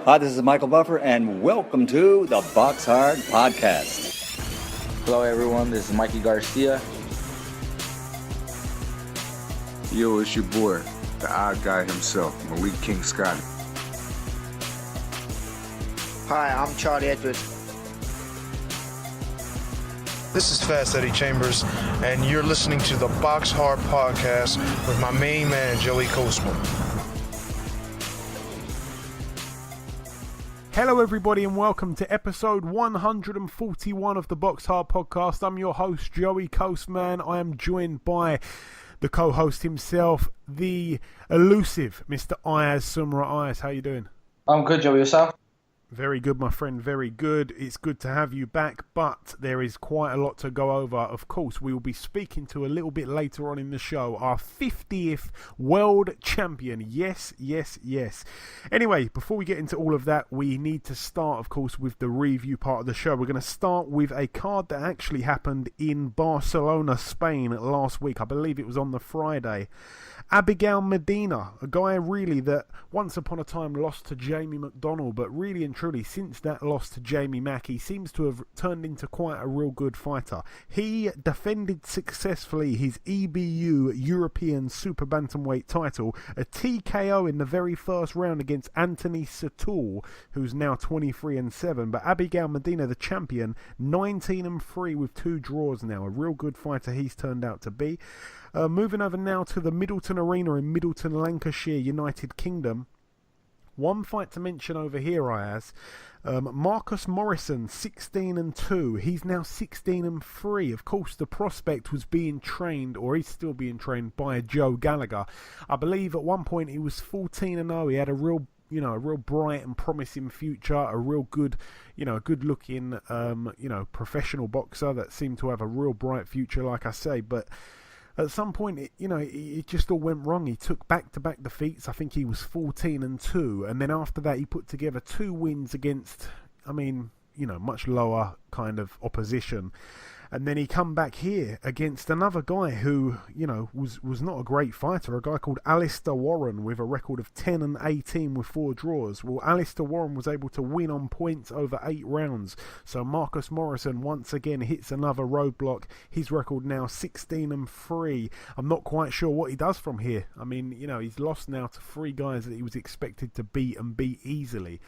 Hi, this is Michael Buffer, and welcome to the BoxHard Podcast. Hello, everyone. This is Mikey Garcia. Yo, it's your boy, the odd guy himself, Malik King Scotty. Hi, I'm Charlie Edwards. This is Fast Eddie Chambers, and you're listening to the BoxHard Podcast with my main man, Joey Coastman. Hello everybody and welcome to episode 141 of the BoxHard Podcast. I'm your host, Joey Coastman. I am joined by the co-host himself, the elusive Mr. Ayaz Sumra. Ayaz, how you doing? I'm good, Joey. Yourself? Very good, my friend, very good. It's good to have you back, but there is quite a lot to go over. Of course, we will be speaking to a little bit later on in the show our 50th world champion. Yes. Anyway, before we get into all of that, we need to start, of course, with the review part of the show. We're going to start with a card that actually happened in Barcelona, Spain last week. I believe it was on the Friday. Abigail Medina, a guy really that once upon a time lost to Jamie McDonnell, but really and truly since that loss to Jamie Mack, he seems to have turned into quite a real good fighter. He defended successfully his EBU European Super-Bantamweight title, a TKO in the very first round against Anthony Satul, who's now 23-7, but Abigail Medina, the champion, 19-3 with 2 draws now. A real good fighter he's turned out to be. Moving over now to the Middleton Arena in Middleton, Lancashire, United Kingdom. One fight to mention over here, Ayaz. Marcus Morrison, 16-2. He's now 16-3. Of course, the prospect was being trained, or he's still being trained, by Joe Gallagher. I believe at one point he was 14-0. He had a real bright and promising future, a real good, good looking, professional boxer that seemed to have a real bright future, like I say, but at some point, it just all went wrong. He took back-to-back defeats. I think he was 14-2. And then after that, he put together 2 wins against, much lower kind of opposition. And then he come back here against another guy who, was not a great fighter, a guy called Alistair Warren with a record of 10-18 with 4 draws. Well, Alistair Warren was able to win on points over 8 rounds. So Marcus Morrison once again hits another roadblock. His record now 16-3. I'm not quite sure what he does from here. He's lost now to 3 guys that he was expected to beat and beat easily.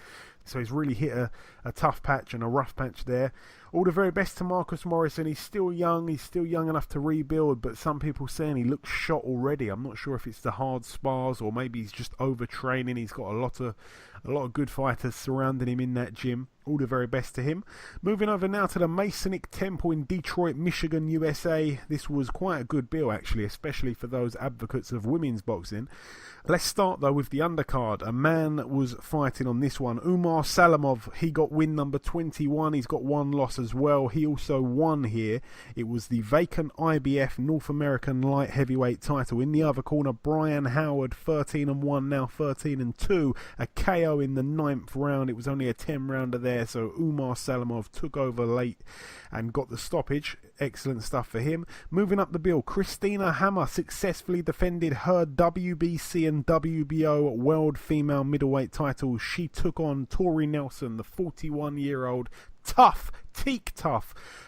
So he's really hit a tough patch and a rough patch there. All the very best to Marcus Morrison. He's still young enough to rebuild, but some people saying he looks shot already. I'm not sure if it's the hard spars or maybe he's just overtraining. He's got a lot of good fighters surrounding him in that gym. All the very best to him. Moving over now to the Masonic Temple in Detroit, Michigan, USA. This was quite a good bill, actually, especially for those advocates of women's boxing. Let's start, though, with the undercard. A man was fighting on this one. Umar Salamov, he got win number 21. He's got 1 loss as well. He also won here. It was the vacant IBF North American light heavyweight title. In the other corner, Brian Howard, 13-1, now 13-2. A KO in the 9th round. It was only a 10-rounder there. So Umar Salamov took over late and got the stoppage. Excellent stuff for him. Moving up the bill, Christina Hammer successfully defended her WBC and WBO World Female Middleweight titles. She took on Tori Nelson, the 41-year-old tough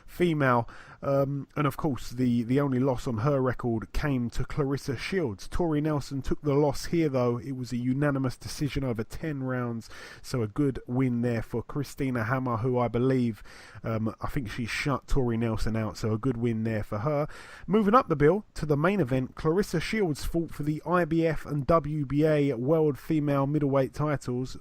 female. And of course, the only loss on her record came to Clarissa Shields. Tori Nelson took the loss here, though. It was a unanimous decision over 10 rounds. So a good win there for Christina Hammer, who I believe, I think she shut Tori Nelson out. So a good win there for her. Moving up the bill to the main event, Clarissa Shields fought for the IBF and WBA World Female Middleweight titles.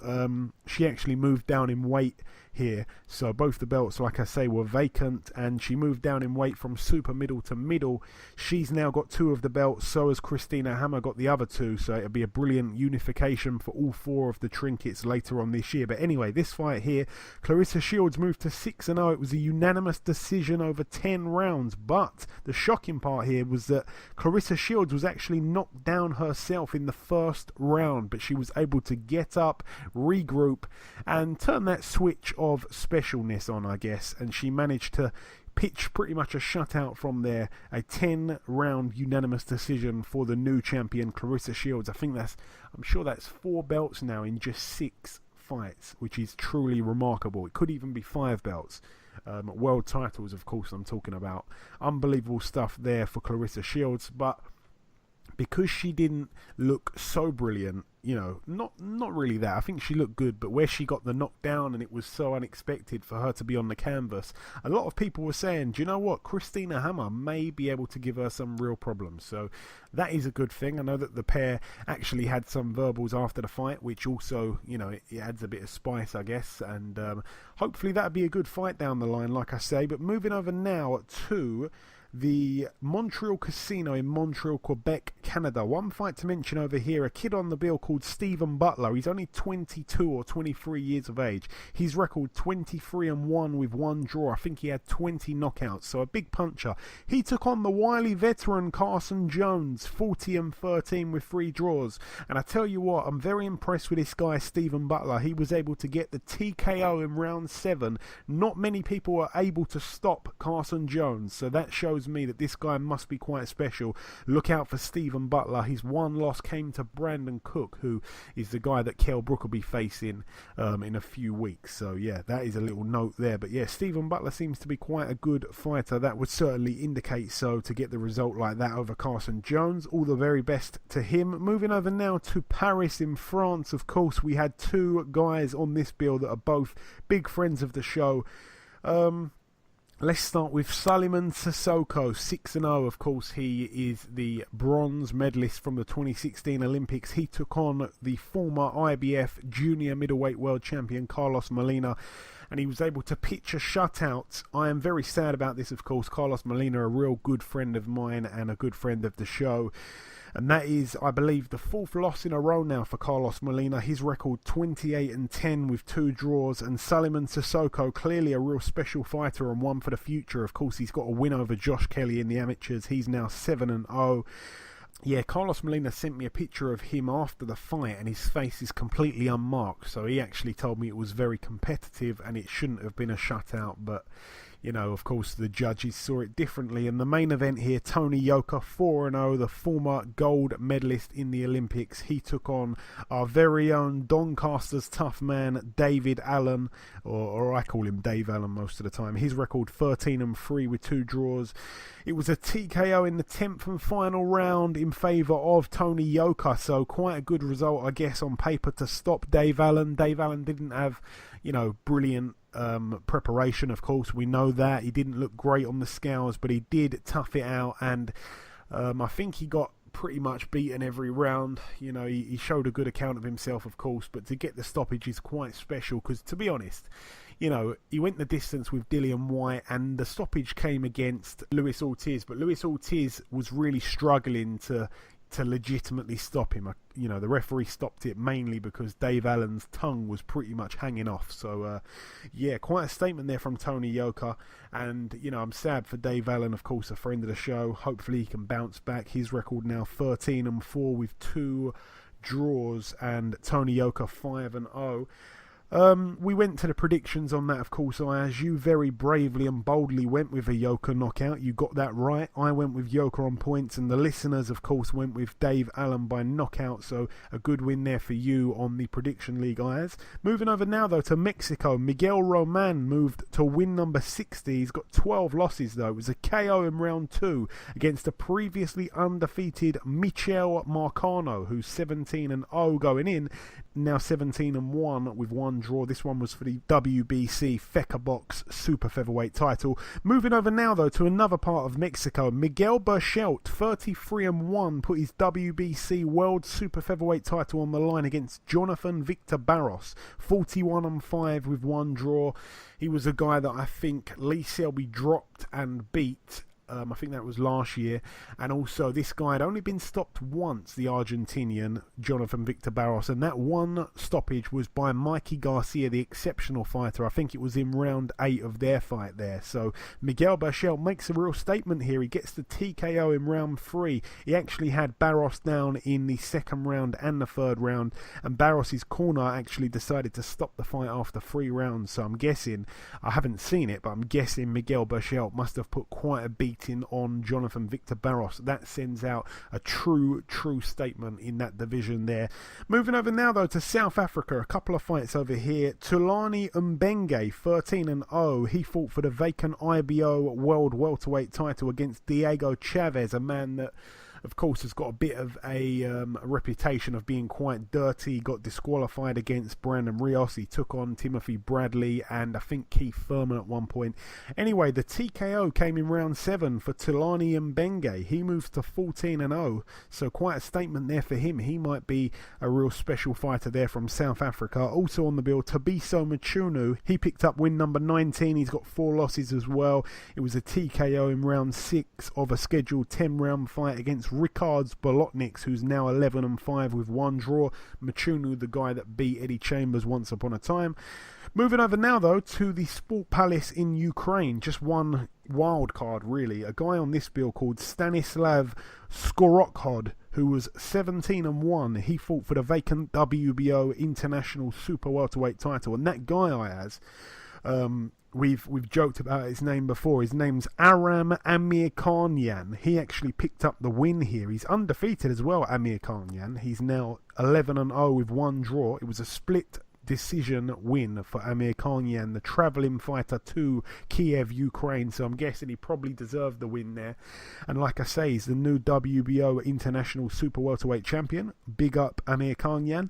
She actually moved down in weight here, so both the belts, like I say, were vacant, and she moved down in weight from super middle to middle. She's now got 2 of the belts, so has Christina Hammer got the other 2, so it'll be a brilliant unification for all 4 of the trinkets later on this year. But anyway, this fight here, Clarissa Shields moved to 6-0. It was a unanimous decision over 10 rounds, but the shocking part here was that Clarissa Shields was actually knocked down herself in the first round, but she was able to get up, regroup, and turn that switch of specialness on, I guess, and she managed to pitch pretty much a shutout from there. A 10-round unanimous decision for the new champion Clarissa Shields. I'm sure that's 4 belts now in just 6 fights, which is truly remarkable. It could even be 5 belts. World titles, of course, I'm talking about. Unbelievable stuff there for Claressa Shields, but because she didn't look so brilliant, not really that. I think she looked good, but where she got the knockdown and it was so unexpected for her to be on the canvas, a lot of people were saying, do you know what, Christina Hammer may be able to give her some real problems. So that is a good thing. I know that the pair actually had some verbals after the fight, which also, it adds a bit of spice, I guess, and hopefully that'll be a good fight down the line, like I say. But moving over now to the Montreal Casino in Montreal, Quebec, Canada. One fight to mention over here, a kid on the bill called Stephen Butler. He's only 22 or 23 years of age. His record 23-1 with 1 draw. I think he had 20 knockouts, so a big puncher. He took on the wily veteran Carson Jones, 40-13 with 3 draws. And I tell you what, I'm very impressed with this guy, Stephen Butler. He was able to get the TKO in round 7. Not many people were able to stop Carson Jones, so that shows me that this guy must be quite special. Look out for Stephen Butler. His one loss came to Brandon Cook, who is the guy that Kell Brook will be facing in a few weeks. So yeah, that is a little note there. But yeah, Stephen Butler seems to be quite a good fighter. That would certainly indicate so, to get the result like that over Carson Jones. All the very best to him. Moving over now to Paris in France. Of course, we had 2 guys on this bill that are both big friends of the show. Let's start with Suleiman Sissoko, 6-0. Of course, he is the bronze medalist from the 2016 Olympics. He took on the former IBF junior middleweight world champion Carlos Molina, and he was able to pitch a shutout. I am very sad about this, of course. Carlos Molina, a real good friend of mine and a good friend of the show. And that is, I believe, the 4th loss in a row now for Carlos Molina. His record 28-10 with 2 draws. And Suleiman Sissoko, clearly a real special fighter and one for the future. Of course, he's got a win over Josh Kelly in the amateurs. He's now 7-0. Yeah, Carlos Molina sent me a picture of him after the fight, and his face is completely unmarked. So he actually told me it was very competitive and it shouldn't have been a shutout. But of course, the judges saw it differently. And the main event here, Tony Yoka, 4-0, the former gold medalist in the Olympics. He took on our very own Doncaster's tough man, David Allen, or I call him Dave Allen most of the time. His record 13-3 with 2 draws. It was a TKO in the 10th and final round in favour of Tony Yoka, so quite a good result, I guess, on paper to stop Dave Allen. Dave Allen didn't have, brilliant preparation, of course. We know that. He didn't look great on the scales, but he did tough it out, and I think he got pretty much beaten every round. He showed a good account of himself, of course, but to get the stoppage is quite special because, to be honest, he went the distance with Dillian Whyte, and the stoppage came against Luis Ortiz, but Luis Ortiz was really struggling to legitimately stop him. The referee stopped it mainly because Dave Allen's tongue was pretty much hanging off. So, yeah, quite a statement there from Tony Yoka. And, I'm sad for Dave Allen, of course, a friend of the show. Hopefully he can bounce back. His record now 13-4 with 2 draws, and Tony Yoka 5-0. We went to the predictions on that, of course. Ayaz, you very bravely and boldly went with a Yoka knockout. You got that right. I went with Yoka on points, and the listeners, of course, went with Dave Allen by knockout. So a good win there for you on the prediction league, Ayaz. Moving over now, though, to Mexico. Miguel Roman moved to win number 60. He's got 12 losses, though. It was a KO in round 2 against a previously undefeated Michel Marcano, who's 17-0 going in. Now 17-1 with 1 draw. This one was for the WBC Feca Box Super Featherweight title. Moving over now, though, to another part of Mexico. Miguel Berchelt, 33-1, put his WBC World Super Featherweight title on the line against Jonathan Victor Barros, 41-5 with 1 draw. He was a guy that I think Lee Selby dropped and beat. I think that was last year. And also, this guy had only been stopped once, the Argentinian Jonathan Victor Barros, and that one stoppage was by Mikey Garcia, the exceptional fighter. I think it was in round 8 of their fight there. So Miguel Berchelt makes a real statement here. He gets the TKO in round 3. He actually had Barros down in the 2nd round and the 3rd round, and Barros's corner actually decided to stop the fight after 3 rounds. So I'm guessing, I haven't seen it, but I'm guessing Miguel Berchelt must have put quite a big beating on Jonathan Victor Barros. That sends out a true statement in that division there. Moving over now, though, to South Africa. A couple of fights over here. Thulani Mbenge, 13-0. He fought for the vacant IBO World Welterweight title against Diego Chavez, a man that, of course, has got a bit of a reputation of being quite dirty. Got disqualified against Brandon Rios. He took on Timothy Bradley and I think Keith Thurman at one point. Anyway, the TKO came in round 7 for Thulani Mbenge. He moves to 14-0, so quite a statement there for him. He might be a real special fighter there from South Africa. Also on the bill, Tabiso Mchunu. He picked up win number 19. He's got 4 losses as well. It was a TKO in round 6 of a scheduled 10-round fight against Ricards Bolotniks, who's now 11-5 with 1 draw. Mchunu, the guy that beat Eddie Chambers once upon a time. Moving over now, though, to the Sport Palace in Ukraine. Just one wild card, really. A guy on this bill called Stanislav Skorokhod, who was 17-1. He fought for the vacant WBO International Super Welterweight title. And that guy, Ayaz, we've joked about his name before. His name's Aram Amirkhanyan. He actually picked up the win here. He's undefeated as well, Amirkhanyan. He's now 11-0 with 1 draw. It was a split decision win for Amirkhanyan, the travelling fighter to Kiev, Ukraine. So I'm guessing he probably deserved the win there. And like I say, he's the new WBO International Super Welterweight champion. Big up Amirkhanyan.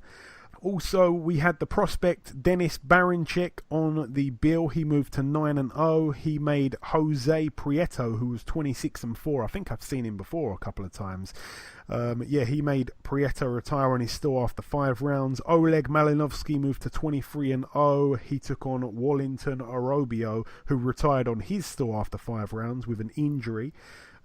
Also, we had the prospect Denis Baranchik on the bill. He moved to 9-0. He made Jose Prieto, who was 26-4. I think I've seen him before a couple of times. He made Prieto retire on his still after 5 rounds. Oleg Malinovsky moved to 23-0. He took on Wallington Orobio, who retired on his still after 5 rounds with an injury.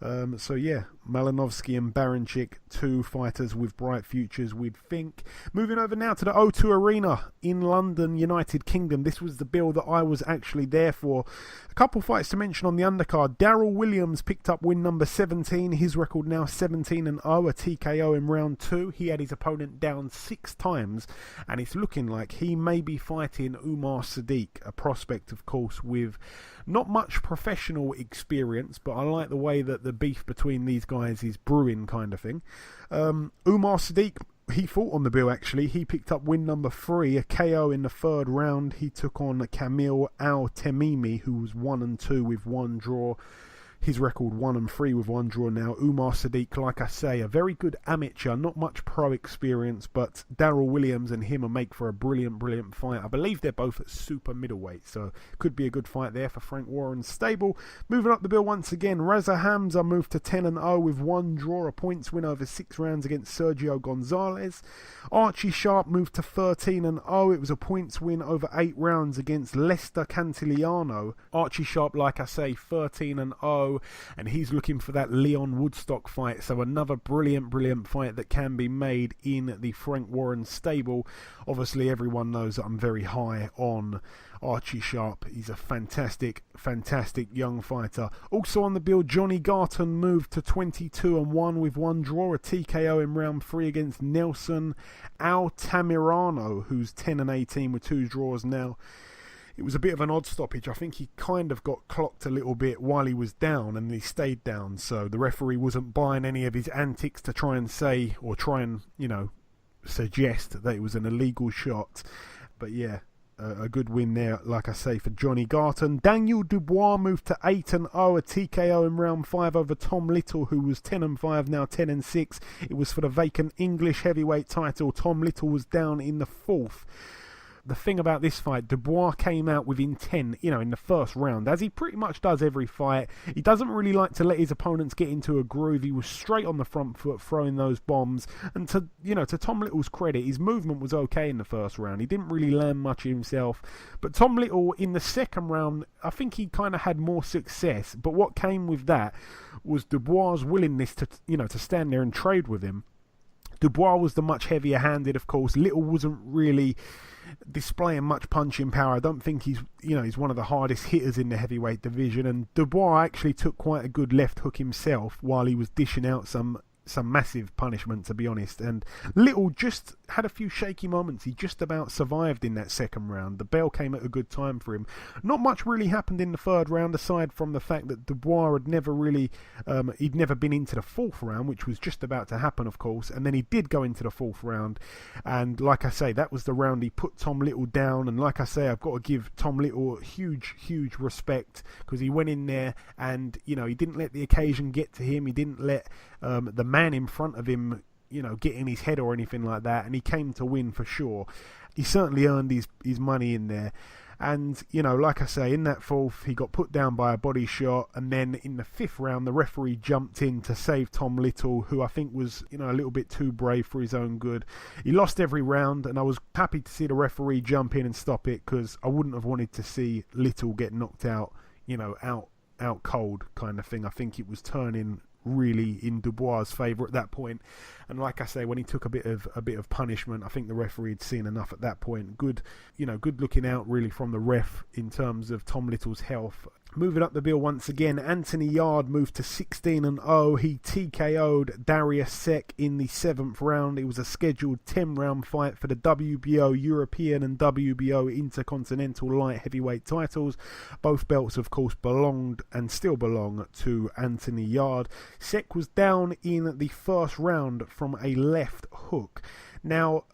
Malinovsky and Baranchik, 2 fighters with bright futures, we'd think. Moving over now to the O2 Arena in London, United Kingdom. This was the bill that I was actually there for. A couple fights to mention on the undercard. Daryl Williams picked up win number 17. His record now 17-0, a TKO in round 2. He had his opponent down 6 times, and it's looking like he may be fighting Umar Sadiq, a prospect, of course, with not much professional experience, but I like the way that the beef between these guys is brewing, kind of thing. Umar Sadiq, he fought on the bill actually. He picked up win number 3, a KO in the 3rd round. He took on Kamil Al-Temimi, who was 1-2 with 1 draw. His record 1-3 with 1 draw now. Umar Sadiq, like I say, a very good amateur, not much pro experience, but Daryl Williams and him will make for a brilliant fight. I believe they're both at super middleweight, so could be a good fight there for Frank Warren's stable. Moving up the bill once again, Reza Hamza moved to 10-0 with 1 draw, a points win over 6 rounds against Sergio Gonzalez. Archie Sharp moved to 13-0. It was a points win over 8 rounds against Lester Cantillano. Archie Sharp, like I say, 13-0. And he's looking for that Leon Woodstock fight, so another brilliant fight that can be made in the Frank Warren stable. Obviously everyone knows that I'm very high on Archie Sharp. He's a fantastic young fighter. Also on the bill, Johnny Garton moved to 22-1 with 1 draw, a TKO in round 3 against Nelson Altamirano, who's 10-18 with 2 draws now. It was a bit of an odd stoppage. I think he kind of got clocked a little bit while he was down, and he stayed down, so the referee wasn't buying any of his antics to try and say, or try and, suggest that it was an illegal shot. But yeah, a good win there, like I say, for Johnny Garton. Daniel Dubois moved to 8-0, a TKO in round 5 over Tom Little, who was 10-5, now 10-6. It was for the vacant English heavyweight title. Tom Little was down in the 4th. The thing about this fight, Dubois came out with intent, in the first round, as he pretty much does every fight. He doesn't really like to let his opponents get into a groove. He was straight on the front foot, throwing those bombs. And to Tom Little's credit, his movement was okay in the first round. He didn't really land much himself. But Tom Little, in the second round, I think he kind of had more success. But what came with that was Dubois' willingness to stand there and trade with him. Dubois was the much heavier handed, of course. Little wasn't really displaying much punching power. I don't think he's one of the hardest hitters in the heavyweight division, and Dubois actually took quite a good left hook himself while he was dishing out some some massive punishment, to be honest. And Little just had a few shaky moments. He just about survived in that second round. The bell came at a good time for him. Not much really happened in the third round, aside from the fact that Dubois had never really, he'd never been into the fourth round, which was just about to happen, of course. And then he did go into the fourth round. And like I say, that was the round he put Tom Little down. And like I say, I've got to give Tom Little huge respect, because he went in there and, you know, he didn't let the occasion get to him. He didn't let the man in front of him, you know, get in his head or anything like that, and he came to win for sure. He certainly earned his money in there. And, you know, like I say, in that fourth, he got put down by a body shot, and then in the fifth round, the referee jumped in to save Tom Little, who I think was, you know, a little bit too brave for his own good. He lost every round, and I was happy to see the referee jump in and stop it, because I wouldn't have wanted to see Little get knocked out, you know, out cold kind of thing. I think it was turning really in Dubois' favour at that point. And like I say, when he took a bit of punishment, I think the referee had seen enough at that point. Good looking out really from the ref in terms of Tom Little's health. Moving up the bill once again, Anthony Yarde moved to 16-0. He TKO'd Darius Sek in the 7th round. It was a scheduled 10-round fight for the WBO European and WBO Intercontinental Light Heavyweight titles. Both belts, of course, belonged and still belong to Anthony Yarde. Sek was down in the first round from a left hook. Now,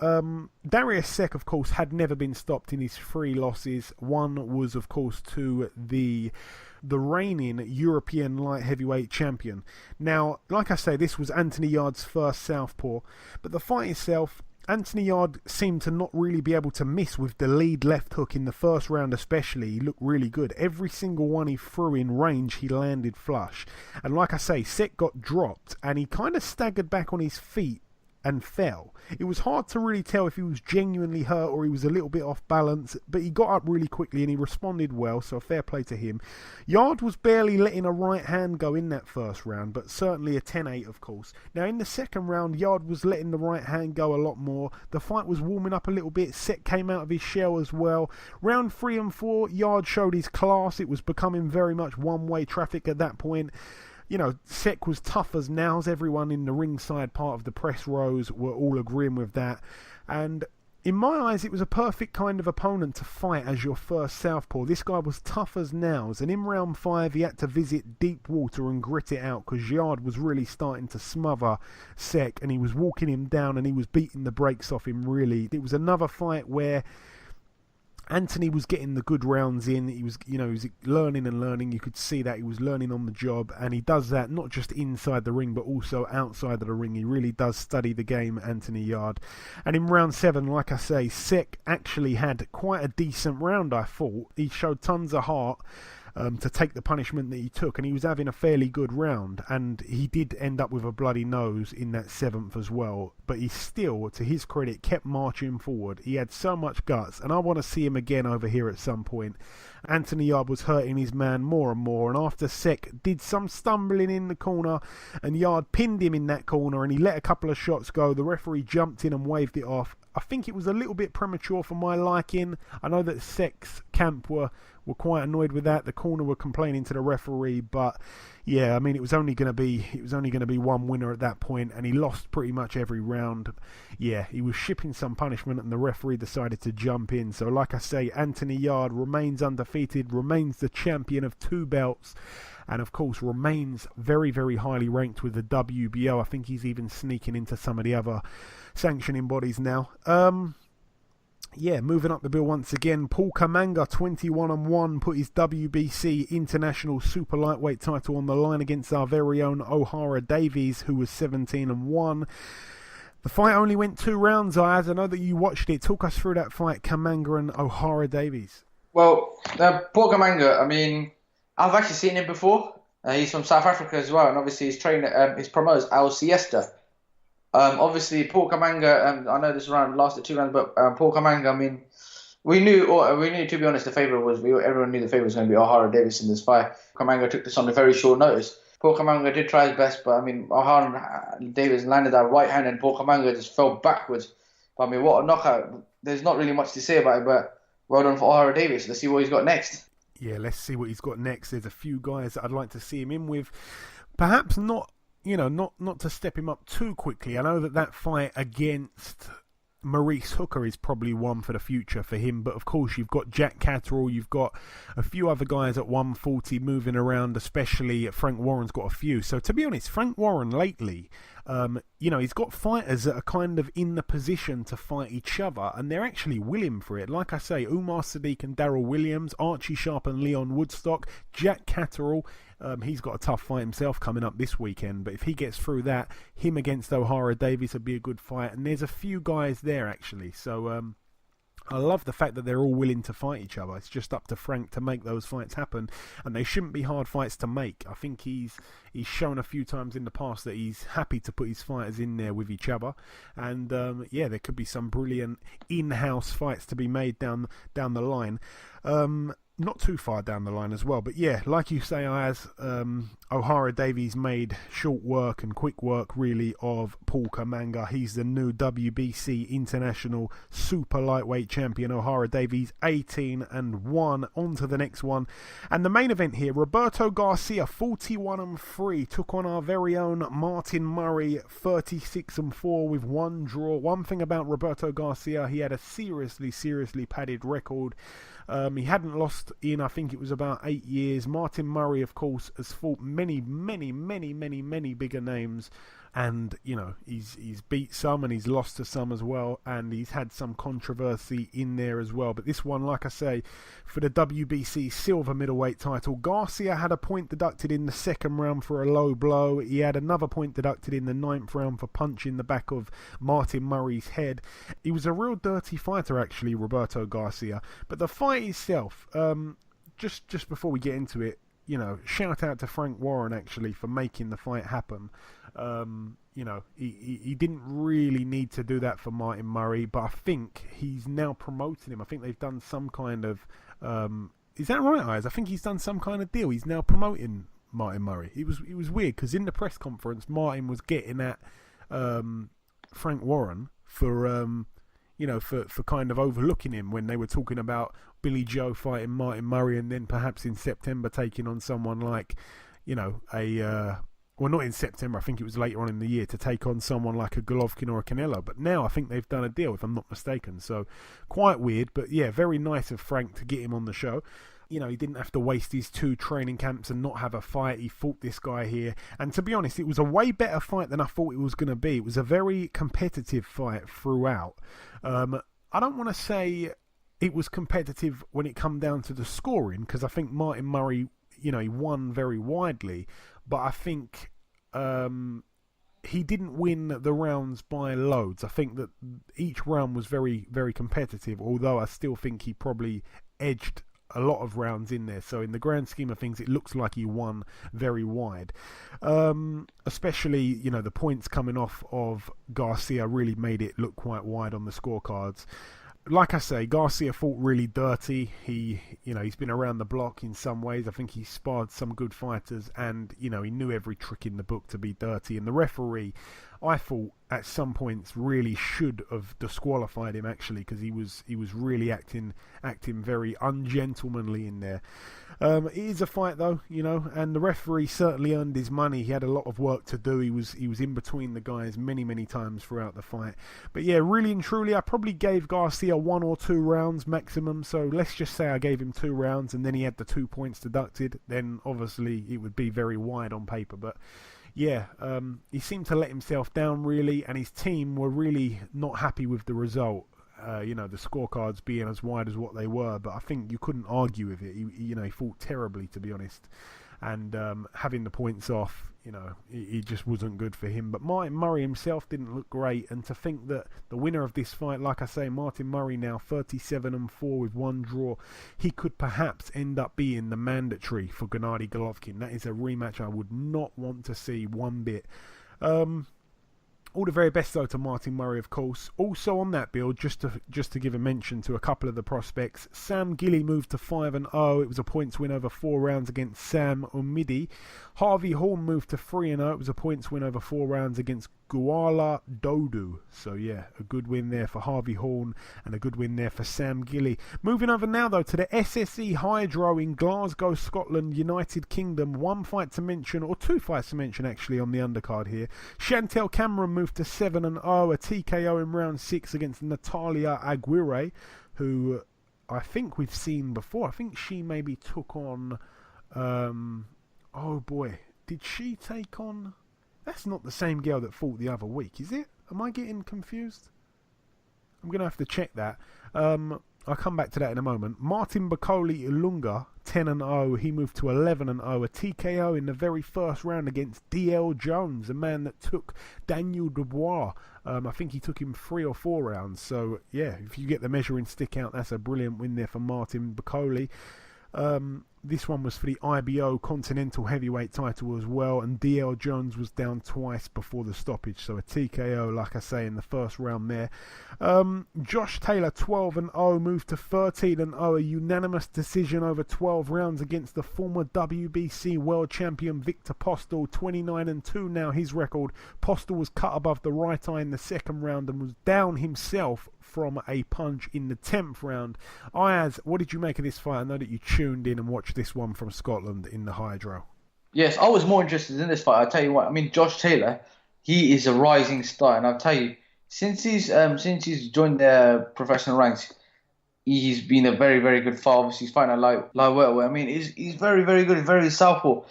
Darius Sek, of course, had never been stopped in his 3 losses. One was, of course, to the reigning European light heavyweight champion. Now, like I say, this was Anthony Yarde's first southpaw, but the fight itself, Anthony Yarde seemed to not really be able to miss with the lead left hook in the first round especially. He looked really good. Every single one he threw in range, he landed flush. And like I say, Sek got dropped, and he kind of staggered back on his feet and fell. It was hard to really tell if he was genuinely hurt or he was a little bit off balance, but he got up really quickly and he responded well, so fair play to him. Yarde was barely letting a right hand go in that first round, but certainly a 10-8, of course. Now, in the second round, Yarde was letting the right hand go a lot more. The fight was warming up a little bit. Sek came out of his shell as well. Round 3 and 4, Yarde showed his class. It was becoming very much one-way traffic at that point. You know, Sek was tough as nails. Everyone in the ringside part of the press rows were all agreeing with that. And in my eyes, it was a perfect kind of opponent to fight as your first southpaw. This guy was tough as nails. And in round 5, he had to visit deep water and grit it out, because Yarde was really starting to smother Sek, and he was walking him down and he was beating the brakes off him, really. It was another fight where Anthony was getting the good rounds in. He was learning and learning. You could see that he was learning on the job, and he does that not just inside the ring but also outside of the ring. He really does study the game, Anthony Yarde. And in round 7, like I say, Sek actually had quite a decent round, I thought. He showed tons of heart to take the punishment that he took, and he was having a fairly good round, and he did end up with a bloody nose in that 7th as well, but he still, to his credit, kept marching forward. He had so much guts, and I want to see him again over here at some point. Anthony Yarde was hurting his man more and more, and after Sek did some stumbling in the corner and Yarde pinned him in that corner and he let a couple of shots go, the referee jumped in and waved it off. I think it was a little bit premature for my liking. I know that Sek's camp were quite annoyed with that. The corner were complaining to the referee, but yeah, I mean, it was only going to be one winner at that point, and he lost pretty much every round. Yeah, he was shipping some punishment, and the referee decided to jump in. So, like I say, Anthony Yarde remains undefeated, remains the champion of 2 belts, and of course remains very, very highly ranked with the WBO. I think he's even sneaking into some of the other sanctioning bodies now. Yeah, moving up the bill once again, Paul Kamanga, 21-1, put his WBC International Super Lightweight title on the line against our very own O'Hara Davies, who was 17-1. The fight only went 2 rounds, Ayaz. I know that you watched it. Talk us through that fight, Kamanga and O'Hara Davies. Well, Paul Kamanga, I mean, I've actually seen him before. He's from South Africa as well, and obviously his trainer, his promoter, Al Siesta. Obviously, Paul Kamanga, I know this round lasted 2 rounds, but Paul Kamanga, I mean, we knew, to be honest, the favourite was, everyone knew the favourite was going to be O'Hara Davies in this fight. Kamanga took this on a very short notice. Paul Kamanga did try his best, but I mean, O'Hara Davies landed that right hand and Paul Kamanga just fell backwards. But I mean, what a knockout. There's not really much to say about it, but well done for O'Hara Davies. Let's see what he's got next. Yeah, let's see what he's got next. There's a few guys that I'd like to see him in with. Perhaps not, not to step him up too quickly. I know that fight against Maurice Hooker is probably one for the future for him, but of course you've got Jack Catterall, you've got a few other guys at 140 moving around, especially Frank Warren's got a few. So to be honest, Frank Warren lately, he's got fighters that are kind of in the position to fight each other, and they're actually willing for it. Like I say, Umar Sadiq and Darryl Williams, Archie Sharp and Leon Woodstock, Jack Catterall. He's got a tough fight himself coming up this weekend, but if he gets through that, him against O'Hara Davies would be a good fight. And there's a few guys there actually, so I love the fact that they're all willing to fight each other. It's just up to Frank to make those fights happen, and they shouldn't be hard fights to make. I think he's shown a few times in the past that he's happy to put his fighters in there with each other, and there could be some brilliant in-house fights to be made down the line. Not too far down the line as well, but yeah, like you say, Ayaz, O'Hara Davies made short work and quick work really of Paul Kamanga. He's the new WBC International Super Lightweight Champion. O'Hara Davies 18-1. On to the next one, and the main event here, Roberto Garcia 41-3 took on our very own Martin Murray 36-4 with one draw. One thing about Roberto Garcia, he had a seriously padded record. He hadn't lost in, I think it was about 8 years. Martin Murray, of course, has fought many bigger names, and he's beat some and he's lost to some as well, and he's had some controversy in there as well. But this one, like I say, for the WBC silver middleweight title, Garcia had a point deducted in the second round for a low blow. He had another point deducted in the 9th round for punching the back of Martin Murray's head. He was a real dirty fighter actually, Roberto Garcia. But the fight itself, just before we get into it, shout out to Frank Warren actually for making the fight happen. He didn't really need to do that for Martin Murray, but I think he's now promoting him. I think they've done some kind of is that right, Ayaz? I think he's done some kind of deal. He's now promoting Martin Murray. It was weird because in the press conference, Martin was getting at Frank Warren for for kind of overlooking him when they were talking about Billy Joe fighting Martin Murray, and then perhaps in September taking on someone like, well, not in September, I think it was later on in the year, to take on someone like a Golovkin or a Canelo. But now I think they've done a deal, if I'm not mistaken. So quite weird, but yeah, very nice of Frank to get him on the show. He didn't have to waste his 2 training camps and not have a fight. He fought this guy here. And to be honest, it was a way better fight than I thought it was going to be. It was a very competitive fight throughout. I don't want to say it was competitive when it come down to the scoring, because I think Martin Murray, he won very widely. But I think he didn't win the rounds by loads. I think that each round was very, very competitive, although I still think he probably edged a lot of rounds in there. So in the grand scheme of things, it looks like he won very wide. Especially, the points coming off of Garcia really made it look quite wide on the scorecards. Like I say, Garcia fought really dirty. He's been around the block in some ways. I think he sparred some good fighters, and he knew every trick in the book to be dirty. And the referee, I thought at some points really should have disqualified him actually, because he was really acting very ungentlemanly in there. It is a fight though, and the referee certainly earned his money. He had a lot of work to do. He was in between the guys many times throughout the fight. But yeah, really and truly, I probably gave Garcia 1 or 2 rounds maximum. So let's just say I gave him 2 rounds, and then he had the 2 points deducted. Then obviously it would be very wide on paper, but. Yeah, he seemed to let himself down really, and his team were really not happy with the result. The scorecards being as wide as what they were, but I think you couldn't argue with it. He fought terribly, to be honest, and having the points off, it just wasn't good for him. But Martin Murray himself didn't look great, and to think that the winner of this fight, like I say, Martin Murray now 37-4 with 1 draw, he could perhaps end up being the mandatory for Gennady Golovkin. That is a rematch I would not want to see one bit. All the very best though to Martin Murray, of course. Also on that build, just to give a mention to a couple of the prospects, Sam Gilly moved to 5-0. It was a points win over 4 rounds against Sam Umidi. Harvey Horn moved to 3-0. It was a points win over 4 rounds against Guala Dodu. So yeah, a good win there for Harvey Horn and a good win there for Sam Gilly. Moving over now though to the SSE Hydro in Glasgow, Scotland, United Kingdom. One fight to mention, or two fights to mention actually on the undercard here. Chantel Cameron moved to 7-0, a TKO in round 6 against Natalia Aguirre, who I think we've seen before. I think she maybe took on oh boy, did she take on... That's not the same girl that fought the other week, is it? Am I getting confused? I'm going to have to check that. I'll come back to that in a moment. Martin Bakoli Ilunga, 10-0. He moved to 11-0. A TKO in the very first round against DL Jones, a man that took Daniel Dubois. I think he took him 3 or 4 rounds. So, yeah, if you get the measuring stick out, that's a brilliant win there for Martin Bakoli. This one was for the IBO Continental Heavyweight title as well, and DL Jones was down twice before the stoppage, so a TKO, like I say, in the first round there. Josh Taylor, 12-0, moved to 13-0, a unanimous decision over 12 rounds against the former WBC World Champion Victor Postol, 29-2 now his record. Postol was cut above the right eye in the second round and was down himself from a punch in the 10th round. Ayaz, what did you make of this fight? I know that you tuned in and watched this one from Scotland in the Hydro. Yes, I was more interested in this fight. I'll tell you what. I mean, Josh Taylor, he is a rising star, and I'll tell you, since he's joined the professional ranks, he's been a very, very good fighter. Obviously, he's fighting a light welterweight. I mean, he's very, very good. Very southpaw.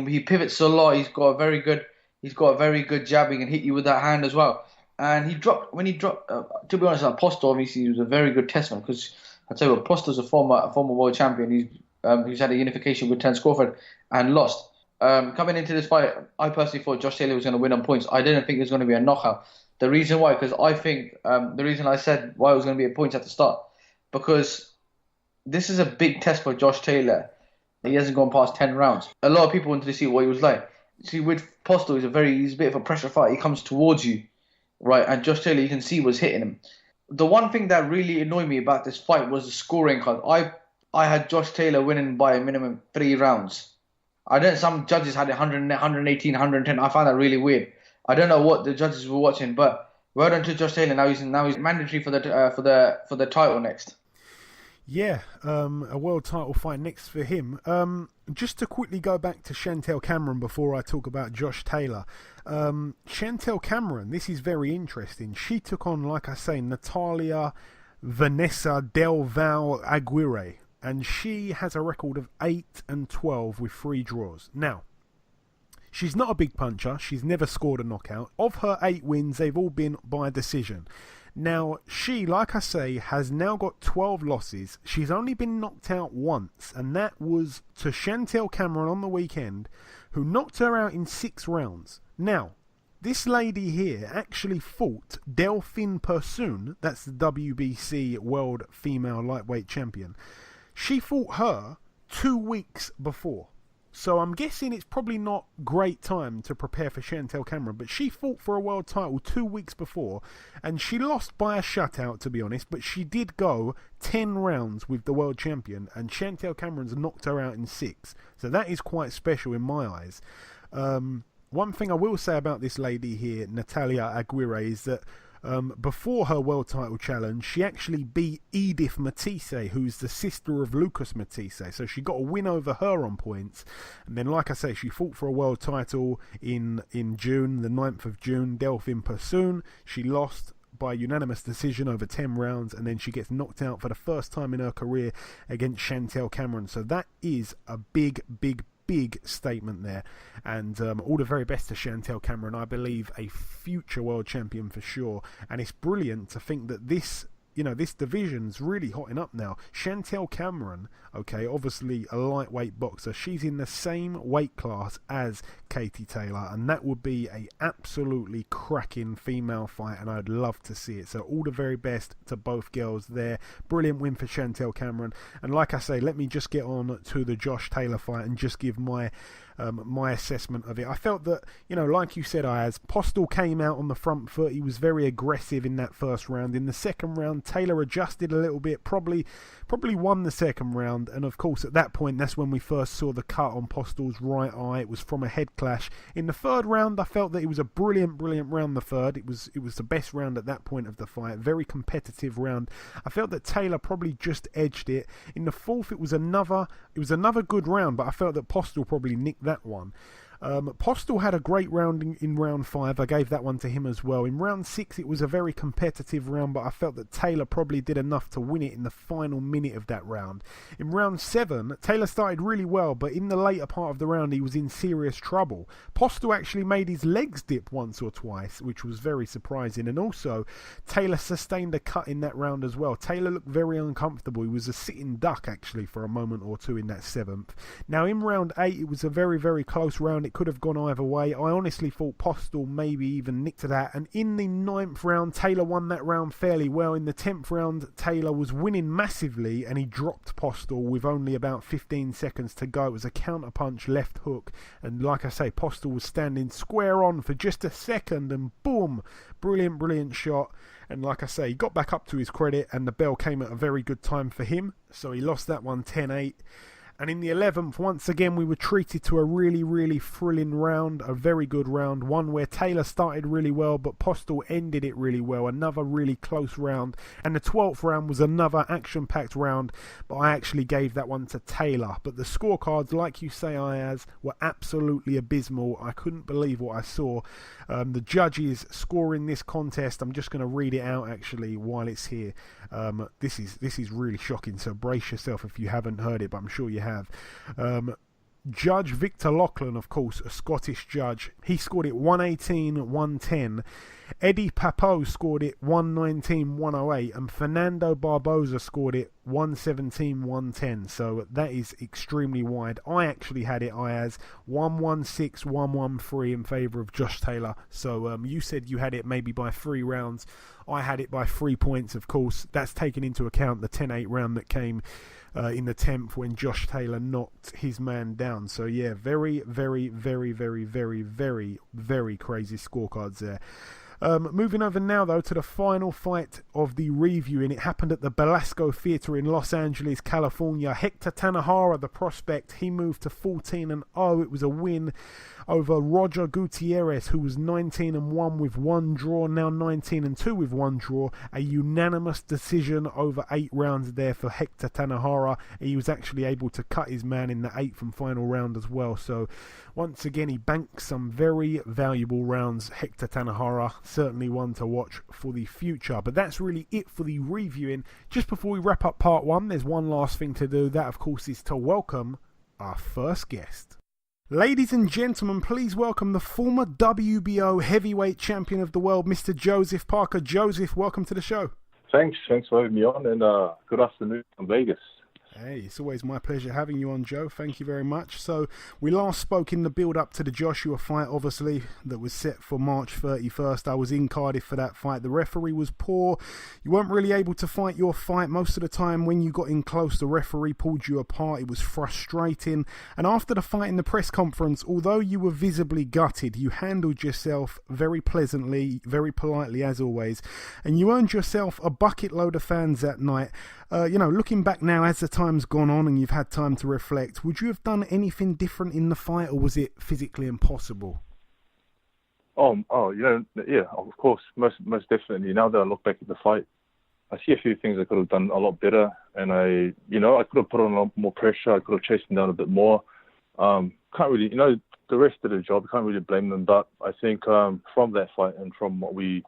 He pivots a lot. He's got a very good jabbing and hit you with that hand as well. And when he dropped, to be honest, Postol obviously he was a very good testament, because I tell you what, Postol's a former world champion. He's had a unification with Terence Crawford and lost. Coming into this fight, I personally thought Josh Taylor was going to win on points. I didn't think it was going to be a knockout. The reason why, because I think the reason I said why it was going to be a points at the start, because this is a big test for Josh Taylor. He hasn't gone past 10 rounds. A lot of people wanted to see what he was like. See, with Postol, he's a bit of a pressure fight. He comes towards you. Right, and Josh Taylor, you can see, was hitting him. The one thing that really annoyed me about this fight was the scoring card. I had Josh Taylor winning by a minimum 3 rounds. Some judges had 100, 118, 110. I found that really weird. I don't know what the judges were watching, but well done to Josh Taylor. Now he's mandatory for the title next. Yeah, a world title fight next for him. Just to quickly go back to Chantel Cameron before I talk about Josh Taylor. Chantel Cameron, this is very interesting. She took on, like I say, Natalia Vanessa Del Val Aguirre, and she has a record of 8-12 with 3 draws. Now, she's not a big puncher. She's never scored a knockout. Of her 8 wins, they've all been by decision. Now, she, like I say, has now got 12 losses. She's only been knocked out once, and that was to Chantel Cameron on the weekend, who knocked her out in 6 rounds. Now, this lady here actually fought Delphine Persoon, that's the WBC World Female Lightweight Champion. She fought her 2 weeks before. So I'm guessing it's probably not great time to prepare for Chantel Cameron, but she fought for a world title 2 weeks before, and she lost by a shutout, to be honest, but she did go 10 rounds with the world champion, and Chantel Cameron's knocked her out in 6. So that is quite special in my eyes. One thing I will say about this lady here, Natalia Aguirre, is that before her world title challenge, she actually beat Edith Matisse, who's the sister of Lucas Matisse. So she got a win over her on points. And then, like I say, she fought for a world title in June, the 9th of June, Delphine Persoon. She lost by unanimous decision over 10 rounds, and then she gets knocked out for the first time in her career against Chantel Cameron. So that is a big statement there, and all the very best to Chantel Cameron. I believe a future world champion for sure, and it's brilliant to think that this division's really hotting up now. Chantel Cameron, okay, obviously a lightweight boxer, she's in the same weight class as Katie Taylor, and that would be a absolutely cracking female fight, and I'd love to see it. So all the very best to both girls there. Brilliant win for Chantel Cameron, and like I say, let me just get on to the Josh Taylor fight and just give my assessment of it. I felt that, like you said, Postol came out on the front foot. He was very aggressive in that first round. In the second round, Taylor adjusted a little bit, probably won the second round, and of course at that point that's when we first saw the cut on Postle's right eye. It was from a head clash. In the third round, I felt that it was a brilliant round. The third, it was the best round at that point of the fight. Very competitive round. I felt that Taylor probably just edged it. In the fourth, it was another good round, but I felt that Postle probably nicked that one. Postle had a great round in round 5. I gave that one to him as well. In round 6, it was a very competitive round, but I felt that Taylor probably did enough to win it in the final minute of that round. In round 7, Taylor started really well, but in the later part of the round, he was in serious trouble. Postle actually made his legs dip once or twice, which was very surprising. And also, Taylor sustained a cut in that round as well. Taylor looked very uncomfortable. He was a sitting duck, actually, for a moment or two in that 7th. Now, in round 8, it was a very, very close round. It could have gone either way. I honestly thought Postle maybe even nicked that. And in the 9th round, Taylor won that round fairly well. In the 10th round, Taylor was winning massively and he dropped Postle with only about 15 seconds to go. It was a counterpunch left hook. And like I say, Postle was standing square on for just a second and boom, brilliant shot. And like I say, he got back up to his credit and the bell came at a very good time for him. So he lost that one 10-8. And in the 11th, once again, we were treated to a really, really thrilling round, a very good round, one where Taylor started really well, but Postle ended it really well, another really close round. And the 12th round was another action-packed round, but I actually gave that one to Taylor. But the scorecards, like you say, Ayaz, were absolutely abysmal. I couldn't believe what I saw. The judges scoring this contest, I'm just going to read it out, actually, while it's here. This is really shocking, so brace yourself if you haven't heard it, but I'm sure you have. Judge Victor Lachlan, of course, a Scottish judge, he scored it 118-110. Eddie Papo scored it 119-108, and Fernando Barboza scored it 117-110. So that is extremely wide. I actually had it, Ayaz, 116-113 in favour of Josh Taylor. So you said you had it maybe by 3 rounds. I had it by 3 points, of course. That's taken into account the 10-8 round that came in the 10th when Josh Taylor knocked his man down. So yeah, very, very, very, very, very, very, very crazy scorecards there. Moving over now, though, to the final fight of the review, and it happened at the Belasco Theatre in Los Angeles, California. Hector Tanajara, the prospect, he moved to 14-0. It was a win over Roger Gutierrez, who was 19-1 with 1 draw, now 19-2 with 1 draw. A unanimous decision over 8 rounds there for Hector Tanajara. He was actually able to cut his man in the 8th and final round as well. So once again, he banked some very valuable rounds. Hector Tanajara, certainly one to watch for the future. But that's really it for the reviewing. Just before we wrap up part 1, there's one last thing to do. That, of course, is to welcome our first guest. Ladies and gentlemen, please welcome the former WBO Heavyweight Champion of the World, Mr. Joseph Parker. Joseph, welcome to the show. Thanks for having me on, and good afternoon from Vegas. Hey, it's always my pleasure having you on, Joe. Thank you very much. So, we last spoke in the build-up to the Joshua fight, obviously, that was set for March 31st. I was in Cardiff for that fight. The referee was poor. You weren't really able to fight your fight. Most of the time, when you got in close, the referee pulled you apart. It was frustrating. And after the fight in the press conference, although you were visibly gutted, you handled yourself very pleasantly, very politely, as always. And you earned yourself a bucket load of fans that night. Looking back now, as the time's gone on and you've had time to reflect, would you have done anything different in the fight, or was it physically impossible? Yeah, of course, most definitely. Now that I look back at the fight, I see a few things I could have done a lot better, and I could have put on a lot more pressure. I could have chased him down a bit more. Can't really, the rest of the job, can't really blame them. But I think from that fight and from what we've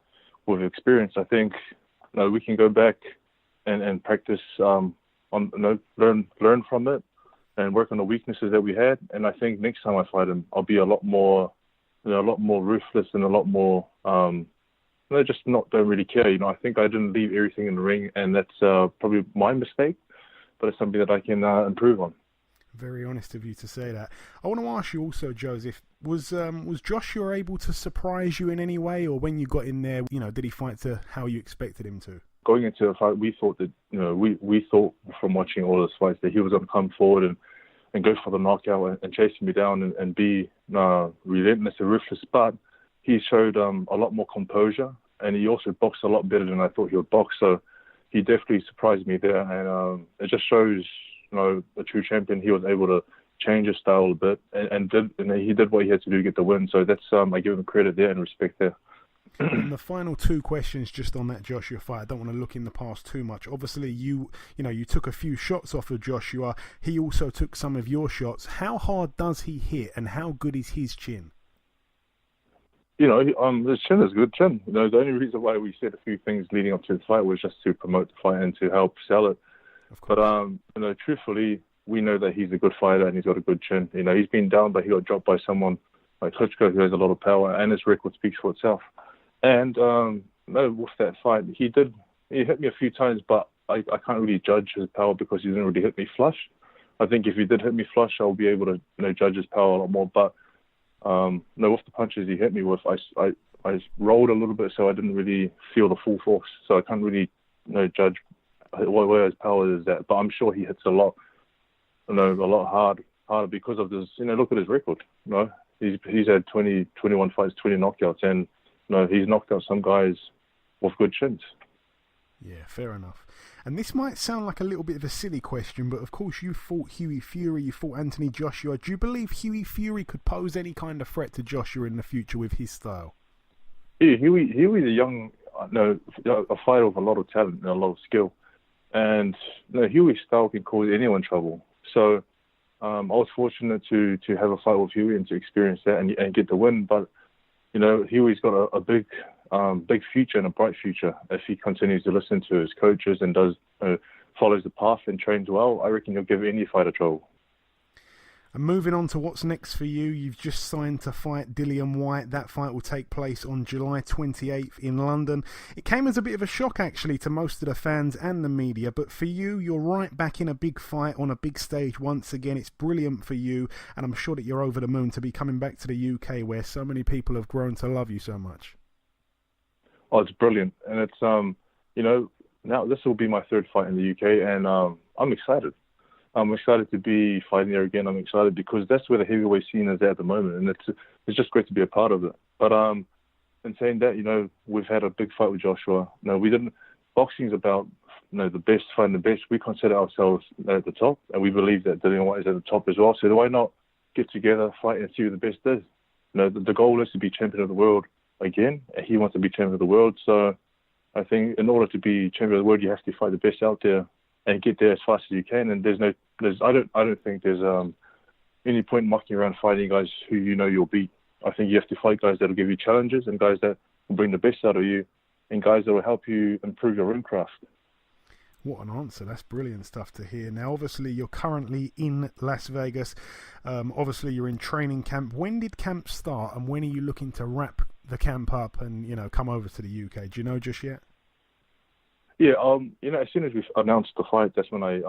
experienced, I think we can go back and practice learn from it and work on the weaknesses that we had. And I think next time I fight him, I'll be a lot more ruthless and a lot more don't really care. I think I didn't leave everything in the ring, and that's probably my mistake, but it's something that I can improve on. Very honest of you to say that. I want to ask you also, Joseph, was Joshua able to surprise you in any way, or when you got in there, did he fight to how you expected him to? Going into the fight, we thought that, we thought from watching all those fights that he was going to come forward and go for the knockout and chase me down and be relentless and ruthless. But he showed a lot more composure, and he also boxed a lot better than I thought he would box. So he definitely surprised me there, and it just shows, a true champion. He was able to change his style a bit, and he did what he had to do to get the win. So that's I give him credit there and respect there. And the final two questions just on that Joshua fight. I don't want to look in the past too much. Obviously, you took a few shots off of Joshua. He also took some of your shots. How hard does he hit, and how good is his chin? His chin is good chin. The only reason why we said a few things leading up to the fight was just to promote the fight and to help sell it. Of course. But truthfully, we know that he's a good fighter and he's got a good chin. He's been down, but he got dropped by someone like Klitschko, who has a lot of power, and his record speaks for itself. And with that fight, he hit me a few times, but I can't really judge his power because he didn't really hit me flush. I think if he did hit me flush, I'll be able to judge his power a lot more. But with the punches he hit me with, I rolled a little bit, so I didn't really feel the full force. So I can't really judge where his power is at. But I'm sure he hits a lot harder because of this. Look at his record. He's had 21 fights, 20 knockouts, and he's knocked out some guys with good chins. Yeah, fair enough. And this might sound like a little bit of a silly question, but of course you fought Hughie Fury, you fought Anthony Joshua. Do you believe Hughie Fury could pose any kind of threat to Joshua in the future with his style? Yeah, Hughie's a young, a fighter with a lot of talent and a lot of skill. And Hughie's style can cause anyone trouble. So I was fortunate to have a fight with Hughie and to experience that and get the win. But Hughie's got a big future and a bright future if he continues to listen to his coaches and follows the path and trains well. I reckon he'll give any fighter trouble. And moving on to what's next for you, you've just signed to fight Dillian Whyte. That fight will take place on July 28th in London. It came as a bit of a shock, actually, to most of the fans and the media. But for you, you're right back in a big fight on a big stage once again. It's brilliant for you. And I'm sure that you're over the moon to be coming back to the UK where so many people have grown to love you so much. Oh, it's brilliant. And it's, now this will be my third fight in the UK. And I'm excited. I'm excited to be fighting there again. I'm excited because that's where the heavyweight scene is at the moment, and it's just great to be a part of it. But in saying that, we've had a big fight with Joshua. We didn't. Boxing's about the best fighting the best. We consider ourselves at the top, and we believe that Dillian Whyte is at the top as well. So why not get together, fight, and see who the best is? The goal is to be champion of the world again. And he wants to be champion of the world. So I think in order to be champion of the world, you have to fight the best out there and get there as fast as you can. And I don't think there's any point mucking around fighting guys who you'll beat. I think you have to fight guys that'll give you challenges and guys that will bring the best out of you and guys that will help you improve your ring craft. What an answer. That's brilliant stuff to hear. Now, obviously, you're currently in Las Vegas. Obviously, you're in training camp. When did camp start and when are you looking to wrap the camp up and, come over to the UK? Do you know just yet? Yeah, as soon as we announced the fight, that's when I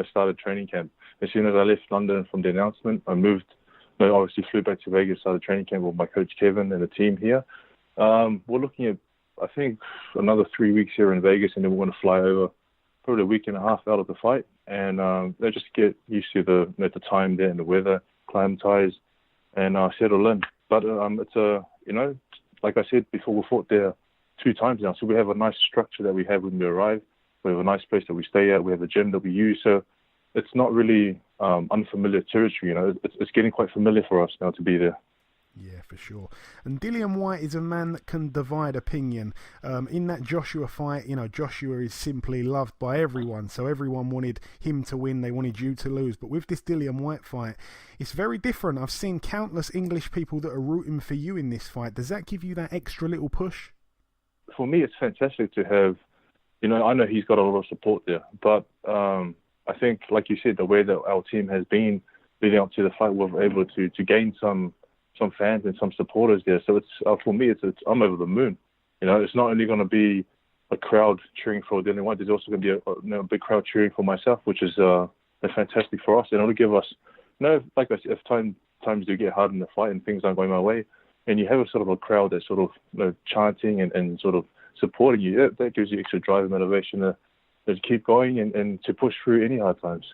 started training camp. As soon as I left London from the announcement, I moved, obviously flew back to Vegas, started training camp with my coach Kevin and the team here. We're looking at, I think, another 3 weeks here in Vegas, and then we're going to fly over probably a week and a half out of the fight, and just get used to the time there and the weather, climatize, and settle in. But it's like I said before, we fought there 2 times now, so we have a nice structure that we have when we arrive. We have a nice place that we stay at. We have a gym that we use, so it's not really unfamiliar territory. It's getting quite familiar for us now to be there. Yeah, for sure. And Dillian Whyte is a man that can divide opinion. In that Joshua fight, Joshua is simply loved by everyone, so everyone wanted him to win. They wanted you to lose. But with this Dillian Whyte fight, it's very different. I've seen countless English people that are rooting for you in this fight. Does that give you that extra little push? For me, it's fantastic to have, I know he's got a lot of support there, but I think, like you said, the way that our team has been leading up to the fight, we're able to gain some fans and some supporters there. So it's for me, I'm over the moon. It's not only going to be a crowd cheering for Dillian Whyte, there's also going to be a big crowd cheering for myself, which is fantastic for us. And it'll give us, like I said, if times do get hard in the fight and things aren't going my way, and you have a sort of a crowd that's sort of chanting and sort of supporting you, that gives you extra drive and motivation to keep going and to push through any hard times.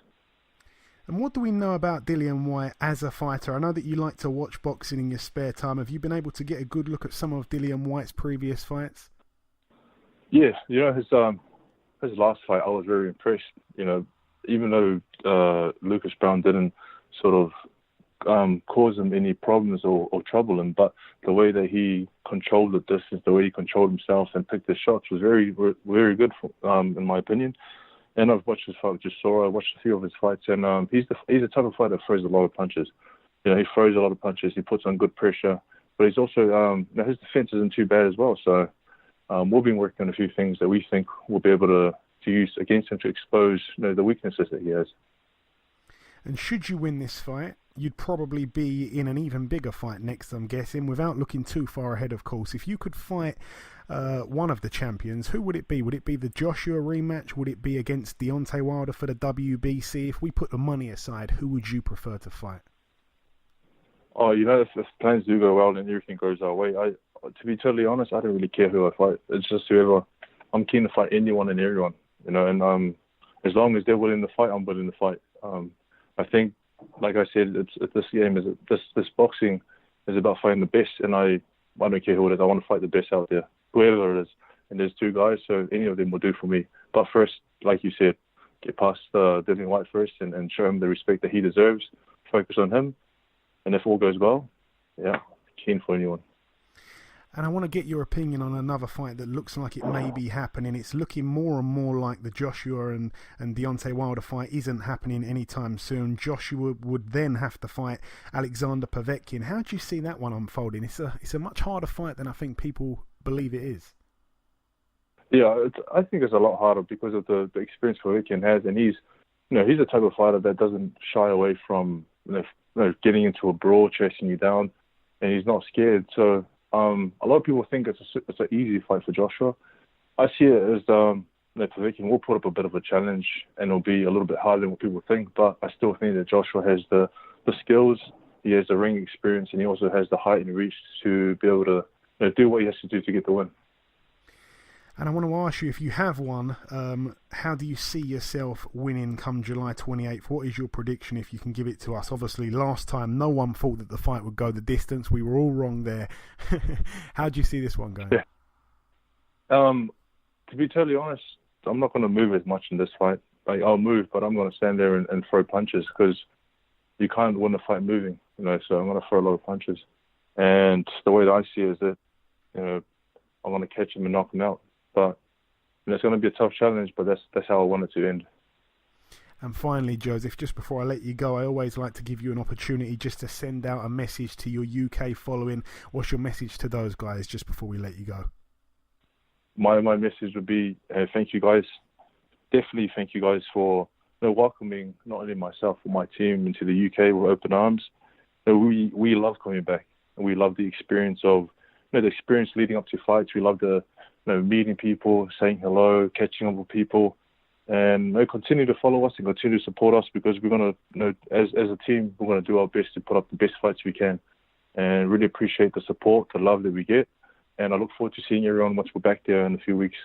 And what do we know about Dillian Whyte as a fighter? I know that you like to watch boxing in your spare time. Have you been able to get a good look at some of Dillian Whyte's previous fights? Yeah, his his last fight, I was very impressed. You know, even though Lucas Brown didn't sort of cause him any problems or trouble him, but the way that he controlled the distance, the way he controlled himself and picked his shots was very, very good, in my opinion. And I've watched his fight with Chisora. I watched a few of his fights, and he's the type of fighter that throws a lot of punches. You know, he throws a lot of punches. He puts on good pressure, but he's also his defense isn't too bad as well. So we've been working on a few things that we think we'll be able to use against him to expose the weaknesses that he has. And should you win this fight, you'd probably be in an even bigger fight next, I'm guessing, without looking too far ahead, of course. If you could fight one of the champions, who would it be? Would it be the Joshua rematch? Would it be against Deontay Wilder for the WBC? If we put the money aside, who would you prefer to fight? Oh, if plans do go well and everything goes our way, to be totally honest, I don't really care who I fight. It's just whoever. I'm keen to fight anyone and everyone, and as long as they're willing to fight, I'm willing to fight. I think, like I said, this game is this boxing is about fighting the best, and I don't care who it is. I want to fight the best out there, whoever it is. And there's two guys, so any of them will do for me. But first, like you said, get past Dillian Whyte first and show him the respect that he deserves. Focus on him, and if all goes well, yeah, keen for anyone. And I want to get your opinion on another fight that looks like it may be happening. It's looking more and more like the Joshua and Deontay Wilder fight isn't happening anytime soon. Joshua would then have to fight Alexander Povetkin. How do you see that one unfolding? It's a much harder fight than I think people believe it is. Yeah, I think it's a lot harder because of the experience Povetkin has, and he's the type of fighter that doesn't shy away from getting into a brawl, chasing you down, and he's not scared. So a lot of people think it's an easy fight for Joshua. I see it as Povetkin will put up a bit of a challenge, and it'll be a little bit harder than what people think. But I still think that Joshua has the skills, he has the ring experience, and he also has the height and reach to be able to do what he has to do to get the win. And I want to ask you, if you have won, how do you see yourself winning come July 28th? What is your prediction, if you can give it to us? Obviously, last time, no one thought that the fight would go the distance. We were all wrong there. How do you see this one going? Yeah. To be totally honest, I'm not going to move as much in this fight. I'll move, but I'm going to stand there and throw punches because you can't win a fight moving. So I'm going to throw a lot of punches. And the way that I see it is that, I want to catch him and knock him out. But it's going to be a tough challenge, but that's how I want it to end. And finally, Joseph, just before I let you go, I always like to give you an opportunity just to send out a message to your UK following. What's your message to those guys just before we let you go? My message would be thank you guys. Definitely thank you guys for welcoming not only myself but my team into the UK with open arms. We love coming back, and we love the experience of the experience leading up to fights. We love the meeting people, saying hello, catching up with people, and continue to follow us and continue to support us because we're going to, as a team, we're going to do our best to put up the best fights we can, and really appreciate the support, the love that we get, and I look forward to seeing everyone once we're back there in a few weeks.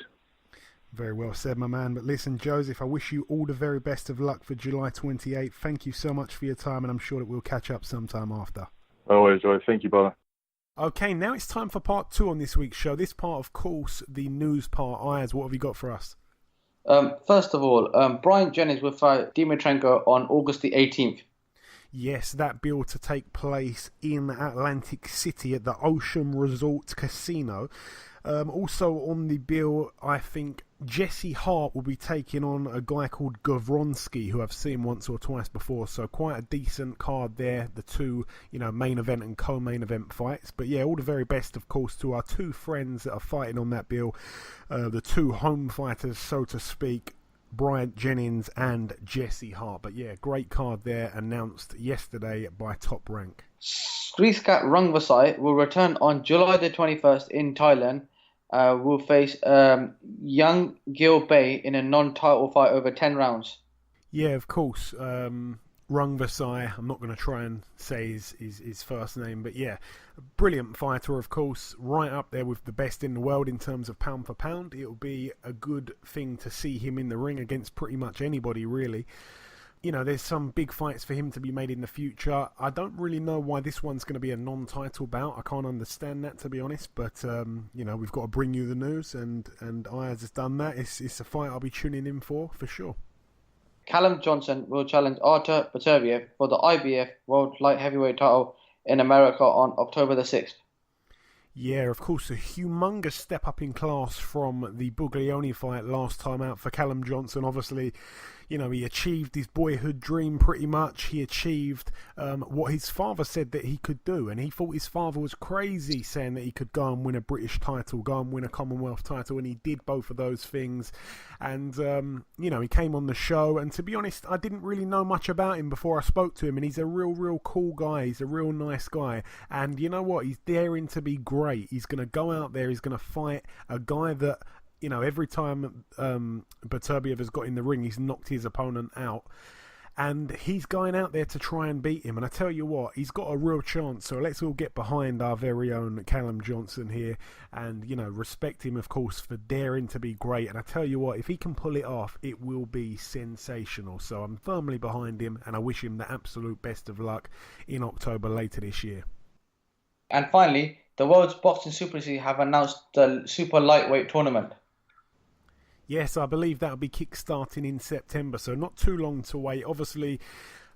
Very well said, my man. But listen, Joseph, I wish you all the very best of luck for July 28th. Thank you so much for your time, and I'm sure that we'll catch up sometime after. Always, Joy. Thank you, brother. Okay, now it's time for part 2 on this week's show. This part, of course, the news part. Ayaz, what have you got for us? First of all, Brian Jennings will fight Dimitrenko on August the 18th. Yes, that bill to take place in Atlantic City at the Ocean Resort Casino. Also on the bill, I think Jesse Hart will be taking on a guy called Gavronsky, who I've seen once or twice before. So quite a decent card there. The two, main event and co-main event fights. But yeah, all the very best, of course, to our two friends that are fighting on that bill. The two home fighters, so to speak. Bryant Jennings and Jesse Hart. But yeah, great card there, announced yesterday by Top Rank. Sriskat Rungvisai will return on July the 21st in Thailand. Will face Young Gil Bay in a non-title fight over 10 rounds. Yeah, of course. Rungvisai, I'm not going to try and say his first name, but yeah, brilliant fighter, of course, right up there with the best in the world in terms of pound for pound. It'll be a good thing to see him in the ring against pretty much anybody, really. there's some big fights for him to be made in the future. I don't really know why this one's going to be a non-title bout. I can't understand that, to be honest. But, we've got to bring you the news, and Ayaz has done that. It's a fight I'll be tuning in for sure. Callum Johnson will challenge Artur Beterbiev for the IBF World Light Heavyweight title in America on October the 6th. Yeah, of course, a humongous step up in class from the Buglioni fight last time out for Callum Johnson. Obviously, he achieved his boyhood dream pretty much. He achieved what his father said that he could do, and he thought his father was crazy saying that he could go and win a British title, go and win a Commonwealth title, and he did both of those things. And, he came on the show, and to be honest, I didn't really know much about him before I spoke to him, and he's a real cool guy. He's a real nice guy, and you know what? He's daring to be great. He's going to go out there, he's going to fight a guy that, every time Beterbiev has got in the ring, he's knocked his opponent out. And he's going out there to try and beat him. And I tell you what, he's got a real chance. So let's all get behind our very own Callum Johnson here. And, respect him, of course, for daring to be great. And I tell you what, if he can pull it off, it will be sensational. So I'm firmly behind him. And I wish him the absolute best of luck in October later this year. And finally, the World's Boxing Super League have announced the Super Lightweight tournament. Yes, I believe that'll be kick-starting in September, so not too long to wait. Obviously,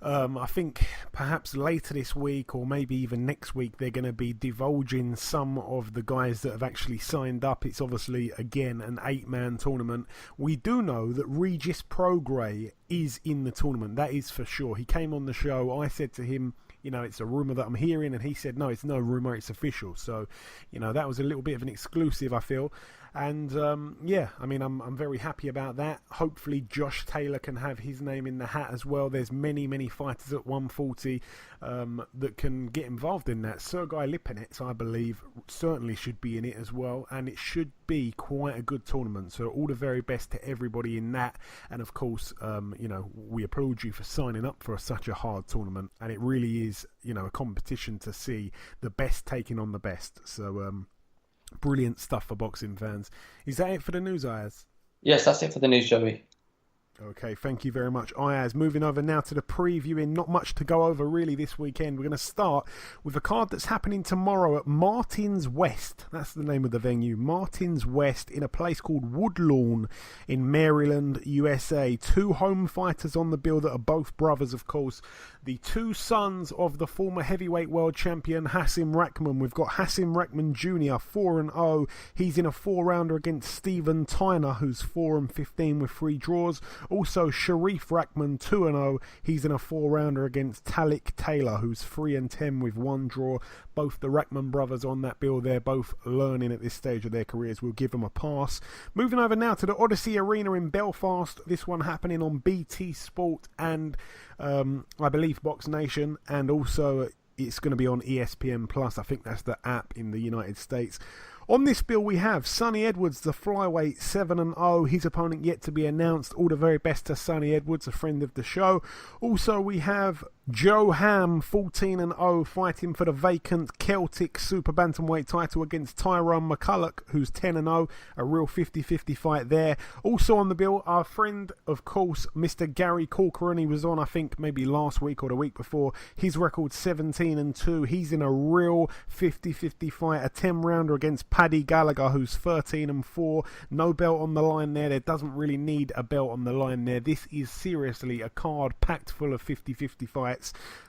I think perhaps later this week or maybe even next week they're going to be divulging some of the guys that have actually signed up. It's obviously, again, an 8-man tournament. We do know that Regis Prograis is in the tournament. That is for sure. He came on the show. I said to him, it's a rumour that I'm hearing, and he said, no, it's no rumour, it's official. So, that was a little bit of an exclusive, I feel. And, I'm very happy about that. Hopefully Josh Taylor can have his name in the hat as well. There's many fighters at 140 that can get involved in that. Sergei Lipinets, I believe, certainly should be in it as well. And it should be quite a good tournament. So all the very best to everybody in that. And, of course, we applaud you for signing up for such a hard tournament. And it really is, a competition to see the best taking on the best. So, brilliant stuff for boxing fans. Is that it for the news, Ayaz? Yes, that's it for the news, Joey. Okay, thank you very much, Ayaz. Moving over now to the previewing. Not much to go over really this weekend. We're going to start with a card that's happening tomorrow at Martins West. That's the name of the venue. Martins West, in a place called Woodlawn in Maryland, USA. 2 home fighters on the bill that are both brothers, of course. The 2 sons of the former heavyweight world champion Hasim Rahman. We've got Hasim Rahman Jr., 4-0. He's in a 4-rounder against Stephen Tyner, who's 4-15 with 3 draws. Also, Sharif Rahman, 2-0. He's in a 4-rounder against Talik Taylor, who's 3-10 with 1 draw. Both the Rahman brothers on that bill. They're both learning at this stage of their careers. We'll give them a pass. Moving over now to the Odyssey Arena in Belfast. This one happening on BT Sport and I believe Box Nation, and also it's going to be on ESPN Plus. I think that's the app in the United States. On this bill we have Sonny Edwards, the flyweight, 7-0. His opponent yet to be announced. All the very best to Sonny Edwards, a friend of the show. Also we have Joe Ham, 14-0, fighting for the vacant Celtic Super-Bantamweight title against Tyrone McCulloch, who's 10-0, a real 50-50 fight there. Also on the bill, our friend, of course, Mr. Gary Corcoran. He was on, I think, maybe last week or the week before. His record 17-2. He's in a real 50-50 fight, a 10-rounder against Paddy Gallagher, who's 13-4. No belt on the line there. There doesn't really need a belt on the line there. This is seriously a card packed full of 50-50 fights.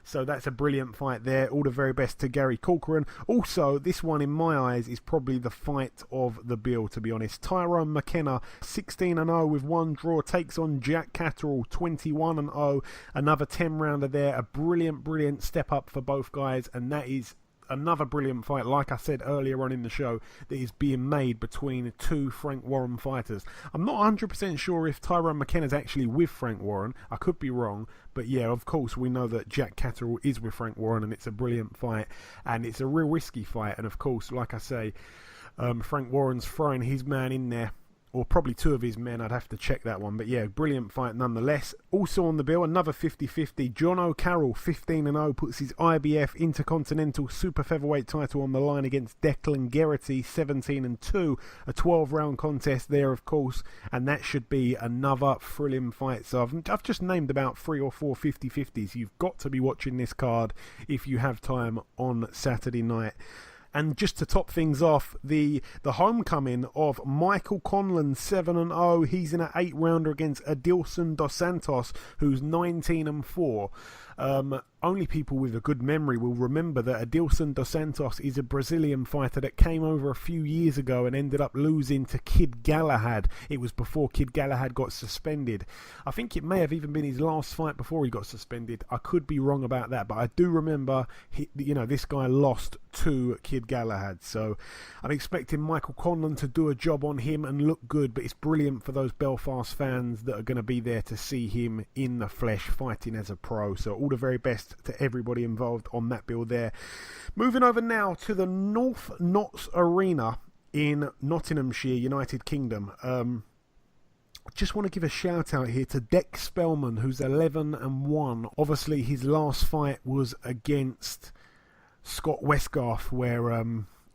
So that's a brilliant fight there. All the very best to Gary Corcoran. Also, this one in my eyes is probably the fight of the bill, to be honest. Tyrone McKenna, 16-0 with 1 draw, takes on Jack Catterall, 21-0. Another 10-rounder there. A brilliant step up for both guys, and that is another brilliant fight, like I said earlier on in the show, that is being made between 2 Frank Warren fighters. I'm not 100% sure if Tyrone McKenna's actually with Frank Warren. I could be wrong. But yeah, of course, we know that Jack Catterall is with Frank Warren, and it's a brilliant fight. And it's a real risky fight. And of course, like I say, Frank Warren's throwing his man in there or probably two of his men. I'd have to check that one. But yeah, brilliant fight nonetheless. Also on the bill, another 50-50. John O'Carroll, 15-0, puts his IBF Intercontinental Super Featherweight title on the line against Declan Geraghty, 17-2. A 12-round contest there, of course. And that should be another thrilling fight. So I've just named about 3 or 4 50-50s. You've got to be watching this card if you have time on Saturday night. And just to top things off, the homecoming of Michael Conlan, 7-0. He's in an 8-rounder against Adilson Dos Santos, who's 19-4. Only people with a good memory will remember that Adilson Dos Santos is a Brazilian fighter that came over a few years ago and ended up losing to Kid Galahad. It was before Kid Galahad got suspended. I think it may have even been his last fight before he got suspended. I could be wrong about that, but I do remember this guy lost to Kid Galahad. So I'm expecting Michael Conlan to do a job on him and look good, but it's brilliant for those Belfast fans that are going to be there to see him in the flesh fighting as a pro. So all the very best to everybody involved on that bill there. Moving over now to the North Notts Arena in Nottinghamshire, United Kingdom. Just want to give a shout out here to Dex Spellman, who's 11-1. Obviously his last fight was against Scott Westgarth, where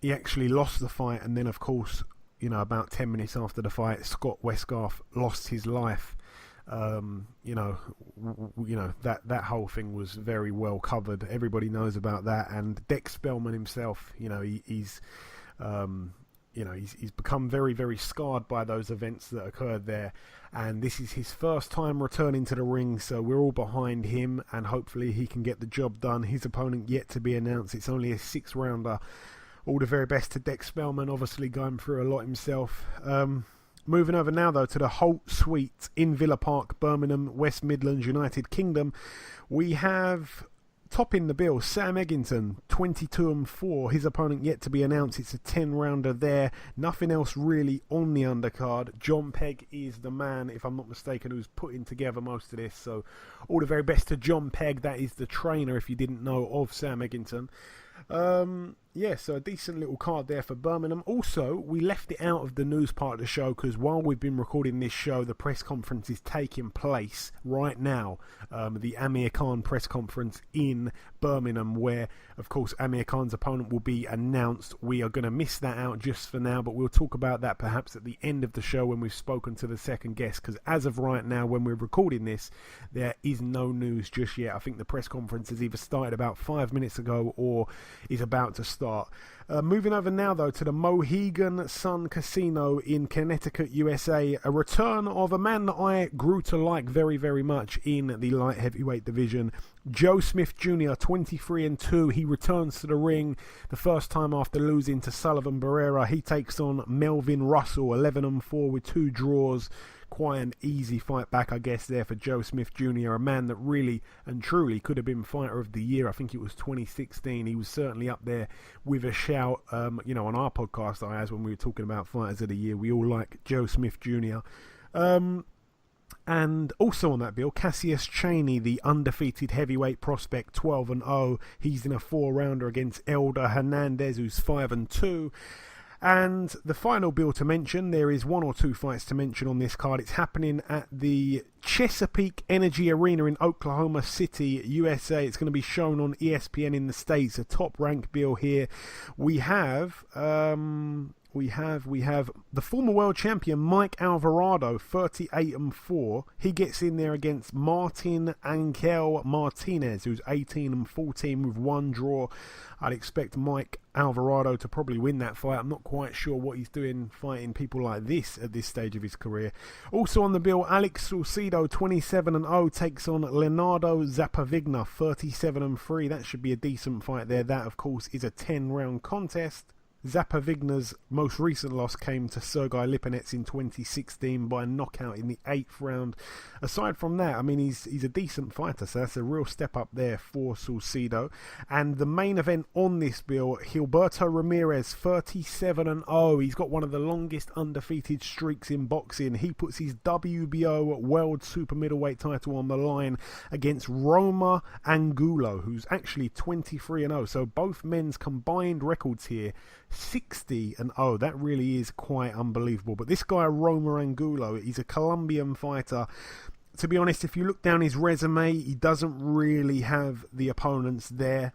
he actually lost the fight, and then of course, about 10 minutes after the fight, Scott Westgarth lost his life. That whole thing was very well covered. Everybody knows about that, and Dex Spellman himself, he's become very, very scarred by those events that occurred there, and this is his first time returning to the ring, so we're all behind him, and hopefully he can get the job done. His opponent yet to be announced. It's only a 6-rounder. All the very best to Dex Spellman, obviously going through a lot himself. Moving over now, though, to the Holt Suite in Villa Park, Birmingham, West Midlands, United Kingdom. We have, topping the bill, Sam Eggington, 22-4. His opponent yet to be announced. It's a 10-rounder there. Nothing else really on the undercard. John Pegg is the man, if I'm not mistaken, who's putting together most of this. So all the very best to John Pegg. That is the trainer, if you didn't know, of Sam Eggington. So a decent little card there for Birmingham. Also, we left it out of the news part of the show because while we've been recording this show, the press conference is taking place right now. The Amir Khan press conference in Birmingham, where, of course, Amir Khan's opponent will be announced. We are going to miss that out just for now, but we'll talk about that perhaps at the end of the show when we've spoken to the second guest, because as of right now, when we're recording this, there is no news just yet. I think the press conference has either started about 5 minutes ago or is about to start. Moving over now, though, to the Mohegan Sun Casino in Connecticut, USA. A return of a man that I grew to like very, very much in the light heavyweight division. Joe Smith Jr., 23-2. He returns to the ring the first time after losing to Sullivan Barrera. He takes on Melvin Russell, 11-4 with 2 draws. Quite an easy fight back, I guess, there for Joe Smith Jr., a man that really and truly could have been Fighter of the Year. I think it was 2016. He was certainly up there with a shout, on our podcast, Ayaz, when we were talking about Fighters of the Year. We all like Joe Smith Jr. And also on that bill, Cassius Chaney, the undefeated heavyweight prospect, 12-0. He's in a 4-rounder against Elder Hernandez, who's 5-2. And the final bill to mention, there is 1 or 2 fights to mention on this card. It's happening at the Chesapeake Energy Arena in Oklahoma City, USA. It's going to be shown on ESPN in the States, a top-ranked bill here. We have the former world champion Mike Alvarado, 38-4. He gets in there against Martin Angel Martinez, who's 18-14 with 1 draw. I'd expect Mike Alvarado to probably win that fight. I'm not quite sure what he's doing fighting people like this at this stage of his career. Also on the bill, Alex Salcido, 27-0, takes on Leonardo Zappavigna, 37-3. That should be a decent fight there. That, of course, is a 10-round contest. Zappavigna's most recent loss came to Sergei Lipinets in 2016 by knockout in the 8th round. Aside from that, I mean, he's a decent fighter, so that's a real step up there for Salcido. And the main event on this bill, Gilberto Ramirez, 37-0. He's got one of the longest undefeated streaks in boxing. He puts his WBO World Super Middleweight title on the line against Roma Angulo, who's actually 23-0. So both men's combined records here 60-0. That really is quite unbelievable. But this guy, Roma Angulo, he's a Colombian fighter. To be honest, if you look down his resume, he doesn't really have the opponents there,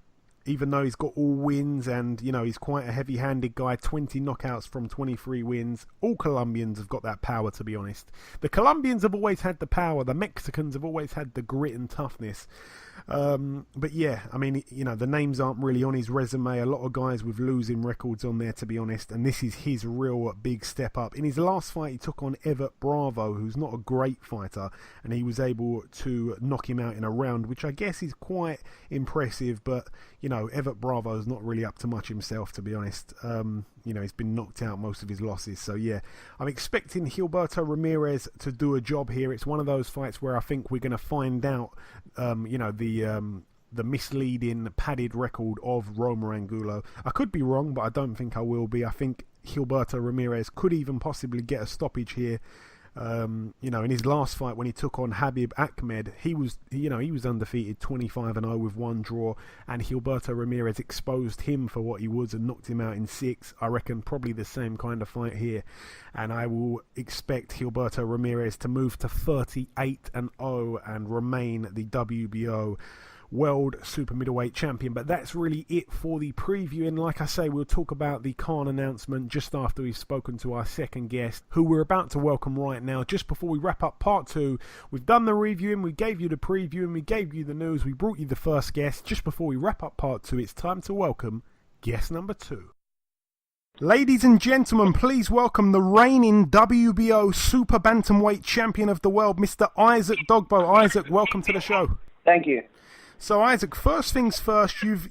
even though he's got all wins and, you know, he's quite a heavy-handed guy, 20 knockouts from 23 wins. All Colombians have got that power, to be honest. The Colombians have always had the power. The Mexicans have always had the grit and toughness. But yeah, I mean, you know, the names aren't really on his resume. A lot of guys with losing records on there, to be honest, and this is his real big step up. In his last fight, he took on Everett Bravo, who's not a great fighter, and he was able to knock him out in a round, which I guess is quite impressive. But you know, Everett Bravo's not really up to much himself, to be honest. You know, he's been knocked out most of his losses. So yeah, I'm expecting Gilberto Ramirez to do a job here. It's one of those fights where I think we're going to find out, you know, the misleading padded record of Roma Angulo. I could be wrong, but I don't think I will be. I think Gilberto Ramirez could even possibly get a stoppage here. You know, in his last fight when he took on Habib Ahmed, he was undefeated, 25-0 with one draw, and Gilberto Ramirez exposed him for what he was and knocked him out in 6. I reckon probably the same kind of fight here, and I will expect Gilberto Ramirez to move to 38-0 and remain the WBO World Super Middleweight Champion. But that's really it for the preview, and like I say, we'll talk about the Khan announcement just after we've spoken to our second guest, who we're about to welcome right now. Just before we wrap up part 2, we've done the reviewing, we gave you the preview, and we gave you the news, we brought you the first guest. Just before we wrap up part 2, it's time to welcome guest number 2. Ladies and gentlemen, please welcome the reigning WBO Super-Bantamweight Champion of the world, Mr. Isaac Dogboe. Isaac, welcome to the show. Thank you. So Isaac, first things first, you've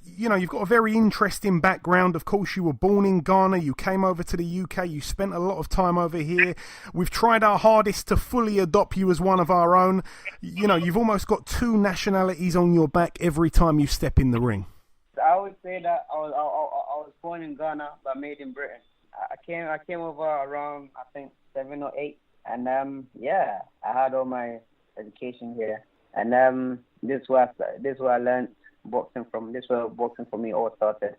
got a very interesting background. Of course, you were born in Ghana, you came over to the UK, you spent a lot of time over here. We've tried our hardest to fully adopt you as one of our own. You know, you've almost got 2 nationalities on your back every time you step in the ring. I would say that I was born in Ghana but made in Britain. I came over around, I think, 7 or 8, and I had all my education here. And this is where I learned boxing from. This is where boxing for me all started.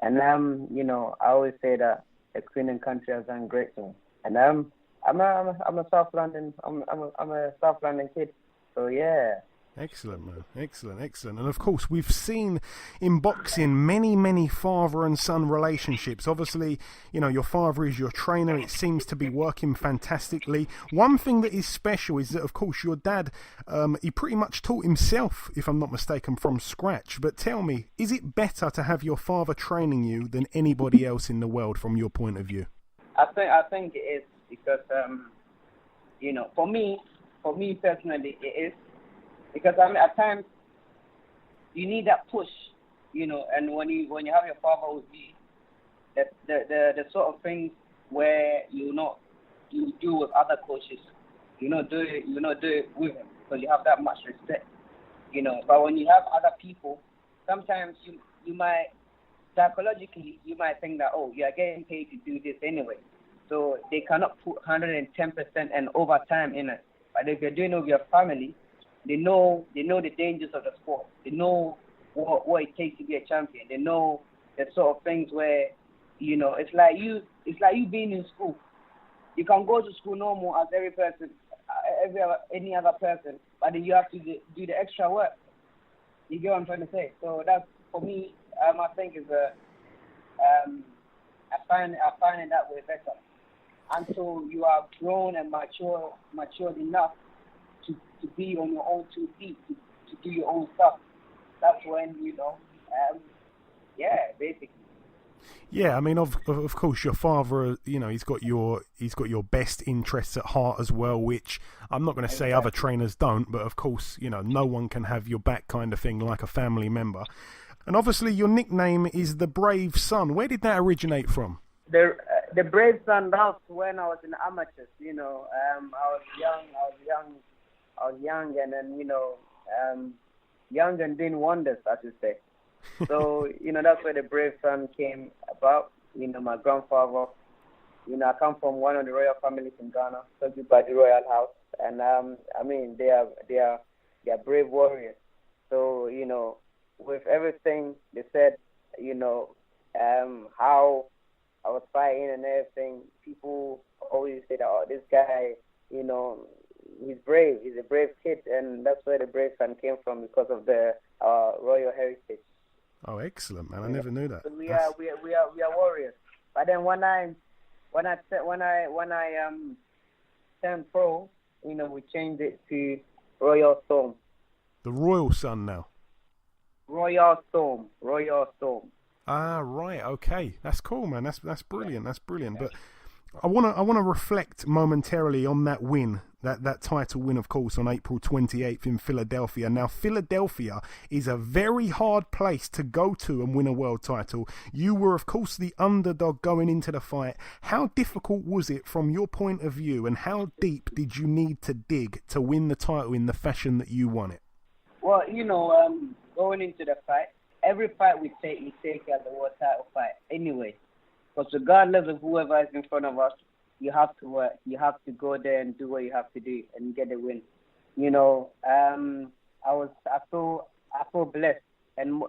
And you know, I always say that the Queen and country has done great to me. And I'm a South London kid. So yeah. Excellent, man. Excellent. And of course, we've seen in boxing many father and son relationships. Obviously, you know, your father is your trainer. It seems to be working fantastically. One thing that is special is that, of course, your dad, he pretty much taught himself, if I'm not mistaken, from scratch. But tell me, is it better to have your father training you than anybody else in the world from your point of view? I think it is, because, you know, for me personally, it is. Because I mean, at times you need that push, you know. And when you have your father with you, the sort of things where you do with other coaches, you not do it with him, because you have that much respect, you know. But when you have other people, sometimes you might psychologically think that, oh, you are getting paid to do this anyway, so they cannot put 110% and overtime in it. But if you're doing it with your family, they know the dangers of the sport. They know what it takes to be a champion. They know the sort of things where, you know, it's like you being in school. You can go to school normal as any other person, but then you have to do the extra work. You get what I'm trying to say? So that's, for me, I think is I find it that way better. Until you are grown and matured enough to be on your own 2 feet, to do your own stuff. That's when, you know, basically. Yeah, I mean, of course, your father, you know, he's got your best interests at heart as well, which I'm not going to say other trainers don't, but of course, you know, no one can have your back kind of thing like a family member. And obviously, your nickname is the Brave Son. Where did that originate from? The Brave Son, that was when I was in the amateurs, you know. I was young, and then, you know, young and doing wonders, I should say. So, you know, that's where the Brave Son came about. You know, my grandfather, you know, I come from one of the royal families in Ghana, serving by the royal house. And, I mean, they are brave warriors. So, you know, with everything they said, you know, how I was fighting and everything, people always say that, oh, this guy, you know, he's brave. He's a brave kid, and that's where the brave fan came from, because of the royal heritage. Oh, excellent, man! I never knew that. So we are warriors. But then when I turned pro, you know, we changed it to Royal Storm. The Royal Sun now. Royal Storm. Ah, right. Okay, that's cool, man. That's brilliant. That's brilliant. But I wanna reflect momentarily on that win, that title win, of course, on April 28th in Philadelphia. Now, Philadelphia is a very hard place to go to and win a world title. You were, of course, the underdog going into the fight. How difficult was it from your point of view, and how deep did you need to dig to win the title in the fashion that you won it? Well, you know, going into the fight, every fight we take as a world title fight anyway. Because regardless of whoever is in front of us, you have to work. You have to go there and do what you have to do and get the win. You know, I feel blessed. And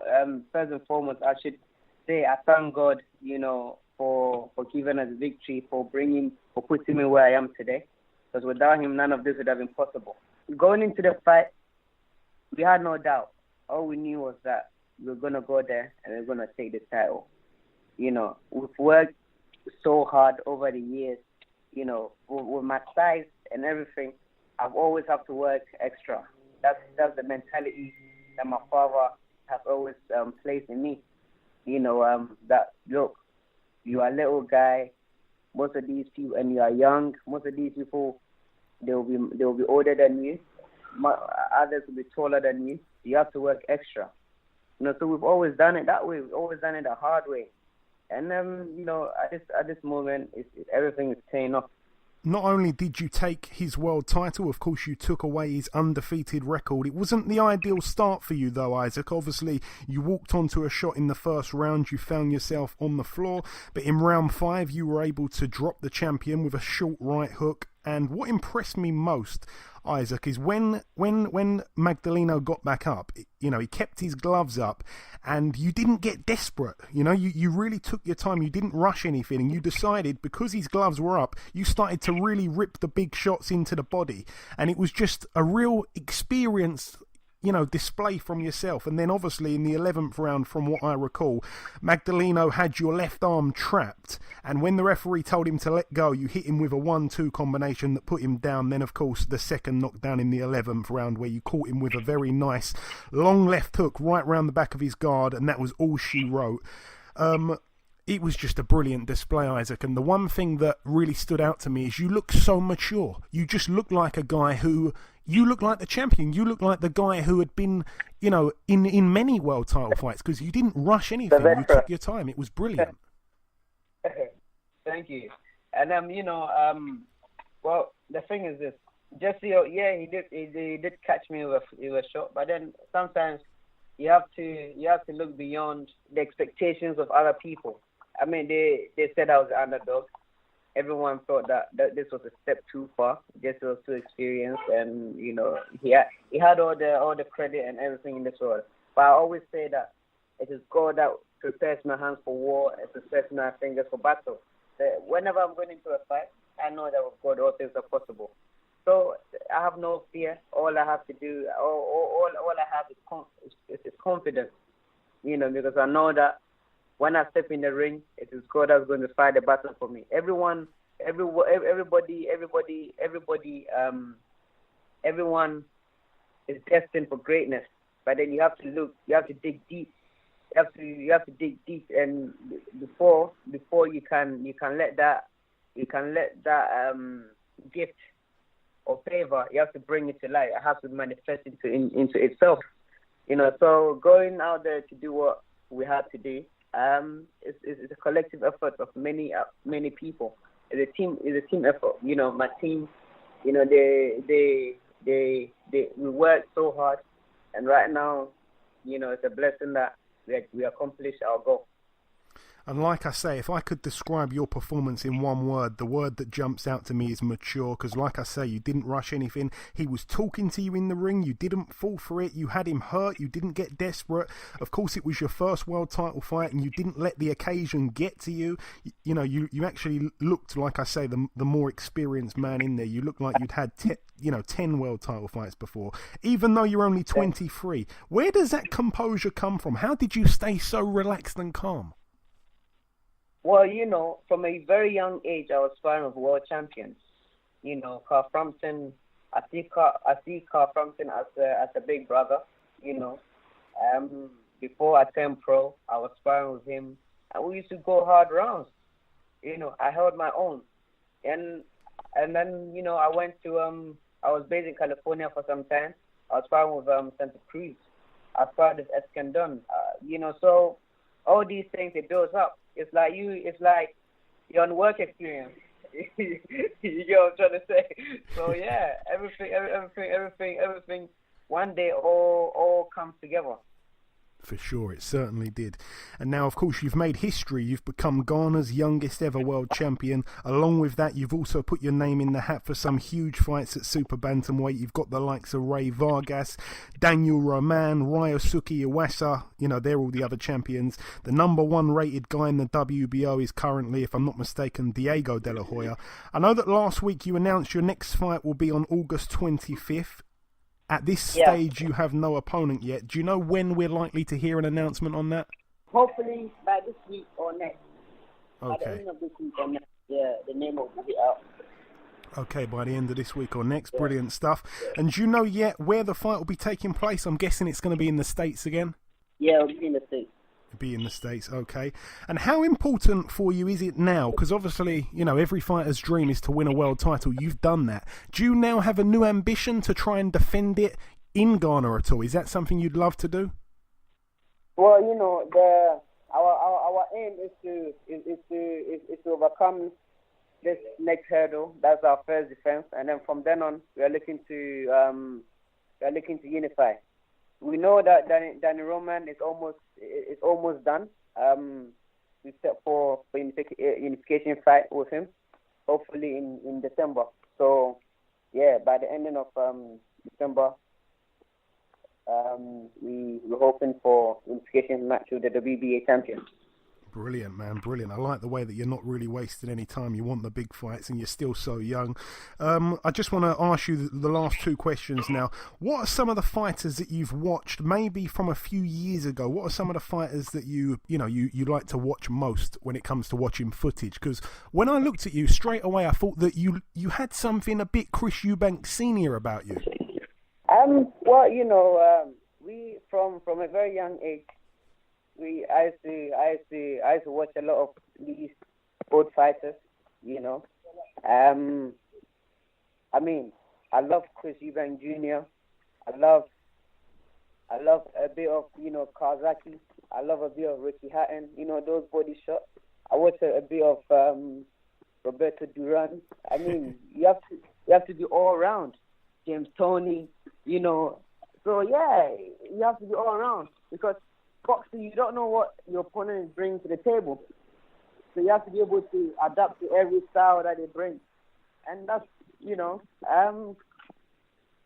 first and foremost, I should say I thank God, you know, for giving us victory, for putting me where I am today. Because without him, none of this would have been possible. Going into the fight, we had no doubt. All we knew was that we were going to go there and we were going to take the title. You know, we've worked so hard over the years. You know, with my size and everything, I've always have to work extra. That's the mentality that my father has always placed in me. You know, that look, you are a little guy. Most of these people, and you are young. Most of these people, they will be older than you. Others will be taller than you. You have to work extra. You know, so we've always done it that way. We've always done it the hard way. And you know, at this moment, everything is paying off. Not only did you take his world title, of course, you took away his undefeated record. It wasn't the ideal start for you, though, Isaac. Obviously, you walked onto a shot in the first round. You found yourself on the floor. But in round 5, you were able to drop the champion with a short right hook. And what impressed me most, Isaac, is when Magdaleno got back up, you know, he kept his gloves up and you didn't get desperate. You know, you really took your time. You didn't rush anything, and you decided, because his gloves were up, you started to really rip the big shots into the body. And it was just a real experience, you know, display from yourself. And then obviously in the 11th round, from what I recall, Magdaleno had your left arm trapped, and when the referee told him to let go, you hit him with a 1-2 combination that put him down. Then of course the second knockdown in the 11th round, where you caught him with a very nice long left hook right round the back of his guard, and that was all she wrote. It was just a brilliant display, Isaac. And the one thing that really stood out to me is you look so mature. You just look like a guy who... You look like the champion. You look like the guy who had been, you know, in many world title fights, because you didn't rush anything. You took your time. It was brilliant. Thank you. And you know, well, the thing is this: Jessie, yeah, he did catch me with a shot, but then sometimes you have to look beyond the expectations of other people. I mean, they said I was an underdog. Everyone thought that this was a step too far. Jessie was too experienced, and you know, he had all the credit and everything in this world. But I always say that it is God that prepares my hands for war and prepares my fingers for battle. Whenever I'm going into a fight, I know that with God all things are possible. So I have no fear. All I have to do, all I have is confidence. You know, because I know that when I step in the ring, it is God that's going to fight the battle for me. Everyone is destined for greatness. But then you have to dig deep. You have to dig deep, and before you can let that gift or favor, you have to bring it to light. It has to manifest into itself. You know, so going out there to do what we had to do, it's a collective effort of many people. It's a team effort. You know, my team, you know, we work so hard, and right now, you know, it's a blessing that we accomplished our goal. And like I say, if I could describe your performance in one word, the word that jumps out to me is mature, because like I say, you didn't rush anything. He was talking to you in the ring. You didn't fall for it. You had him hurt. You didn't get desperate. Of course, it was your first world title fight, and you didn't let the occasion get to you. You actually looked, like I say, the more experienced man in there. You looked like you'd had 10 world title fights before, even though you're only 23. Where does that composure come from? How did you stay so relaxed and calm? Well, from a very young age, I was sparring with world champions. Carl Frampton. I see Carl Frampton as a big brother. Before I turned pro, I was sparring with him, and we used to go hard rounds. I held my own, and then I went to I was based in California for some time. I was sparring with Santa Cruz. I sparred with Escandon. So all these things, it builds up. It's like you're on work experience. You get what I'm trying to say? So yeah, everything. One day all comes together. For sure, it certainly did. And now, of course, you've made history. You've become Ghana's youngest ever world champion. Along with that, you've also put your name in the hat for some huge fights at Super-Bantamweight. You've got the likes of Ray Vargas, Daniel Roman, Ryosuke Iwasa. They're all the other champions. The number 1 rated guy in the WBO is currently, if I'm not mistaken, Diego De La Hoya. I know that last week you announced your next fight will be on August 25th. At this stage, you have no opponent yet. Do you know when we're likely to hear an announcement on that? Hopefully by this week or next. Okay. By the end of this week or next, the name will be out. Okay, by the end of this week or next. Brilliant stuff. And do you know yet where the fight will be taking place? I'm guessing it's going to be in the States again? Yeah, it'll be in the States. Be in the States, okay. And how important for you is it now? Because obviously, every fighter's dream is to win a world title. You've done that. Do you now have a new ambition to try and defend it in Ghana at all? Is that something you'd love to do? Well, our aim is to overcome this next hurdle. That's our first defense, and then from then on, we are looking to unify. We know that Danny Roman is almost done. We set for unification fight with him, hopefully in December. So, yeah, by the ending of December, we're hoping for unification match with the WBA champion. Brilliant, man, brilliant. I like the way that you're not really wasting any time. You want the big fights and you're still so young. I just want to ask you the last 2 questions now. What are some of the fighters that you've watched, maybe from a few years ago? What are some of the fighters that you like to watch most when it comes to watching footage? Because when I looked at you straight away, I thought that you had something a bit Chris Eubank Sr. about you. Well, we from a very young age, I used to watch a lot of these old fighters, I love Chris Eubank Jr. I love a bit of, Kawasaki. I love a bit of Ricky Hatton, those body shots. I watch a bit of Roberto Duran. You have to be all around. James Toney, So yeah, you have to be all around, because boxing, you don't know what your opponent is bringing to the table. So you have to be able to adapt to every style that they bring. And that's,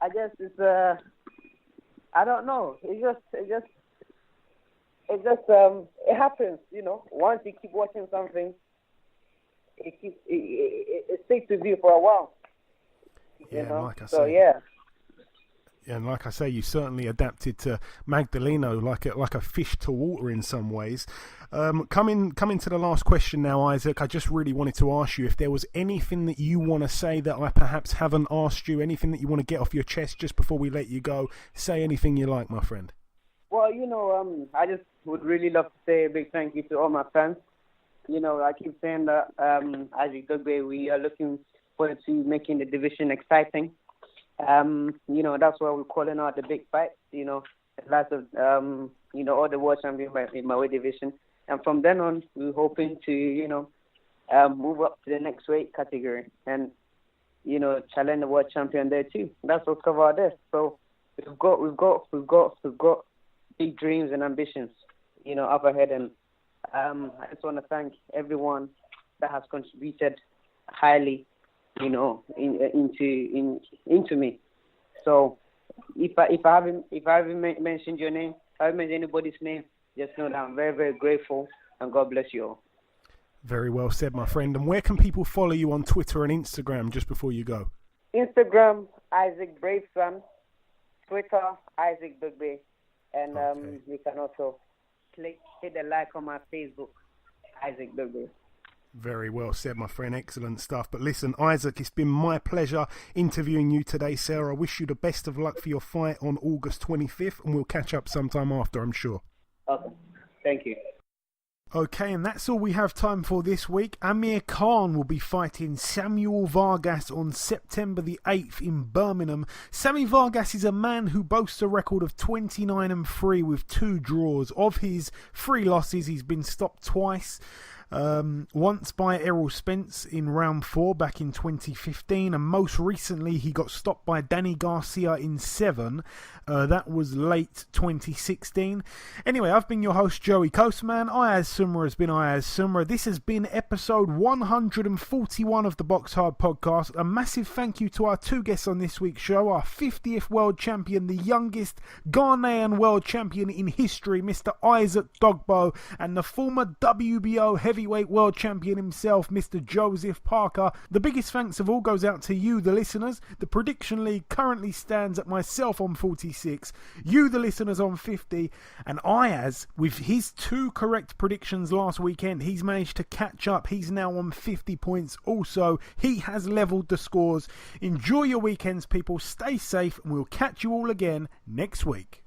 I guess it's, I don't know. It happens, Once you keep watching something, it sticks with you for a while. Like I so say. Yeah. And like I say, you certainly adapted to Magdaleno like a fish to water in some ways. Coming to the last question now, Isaac, I just really wanted to ask you if there was anything that you want to say that I perhaps haven't asked you, anything that you want to get off your chest just before we let you go. Say anything you like, my friend. Well, I just would really love to say a big thank you to all my fans. I keep saying that as a Dogboe, we are looking forward to making the division exciting. That's why we're calling out the big fights, lots of, all the world champions in my weight division. And from then on, we're hoping to, move up to the next weight category and, challenge the world champion there too. That's what's covered there. So we've got big dreams and ambitions, up ahead, and I just want to thank everyone that has contributed highly, into me. So if I haven't mentioned your name, if I haven't mentioned anybody's name, just know that I'm very, very grateful, and God bless you all. Very well said, my friend. And where can people follow you on Twitter and Instagram just before you go? Instagram, Isaac Braveson. Twitter, Isaac Dogboe. And you can also hit the like on my Facebook, Isaac Dogboe. Very well said, my friend. Excellent stuff. But listen, Isaac, it's been my pleasure interviewing you today, sir. I wish you the best of luck for your fight on August 25th, and we'll catch up sometime after, I'm sure. Okay. Thank you. Okay, and that's all we have time for this week. Amir Khan will be fighting Samuel Vargas on September the 8th in Birmingham. Sammy Vargas is a man who boasts a record of 29-3 with 2 draws. Of his 3 losses, he's been stopped twice. Once by Errol Spence in round 4 back in 2015, and most recently he got stopped by Danny Garcia in 7. That was late 2016. Anyway, I've been your host, Joey Coastman. Ayaz Sumra has been Ayaz Sumra. This has been episode 141 of the BoxHard Podcast. A massive thank you to our 2 guests on this week's show, our 50th world champion, the youngest Ghanaian world champion in history, Mr. Isaac Dogboe, and the former WBO Heavyweight world champion himself, Mr. Joseph Parker. The biggest thanks of all goes out to you, the listeners. The prediction league currently stands at myself on 46, you, the listeners, on 50, and Ayaz, with his 2 correct predictions last weekend, he's managed to catch up. He's now on 50 points also. He has levelled the scores. Enjoy your weekends, people. Stay safe, and we'll catch you all again next week.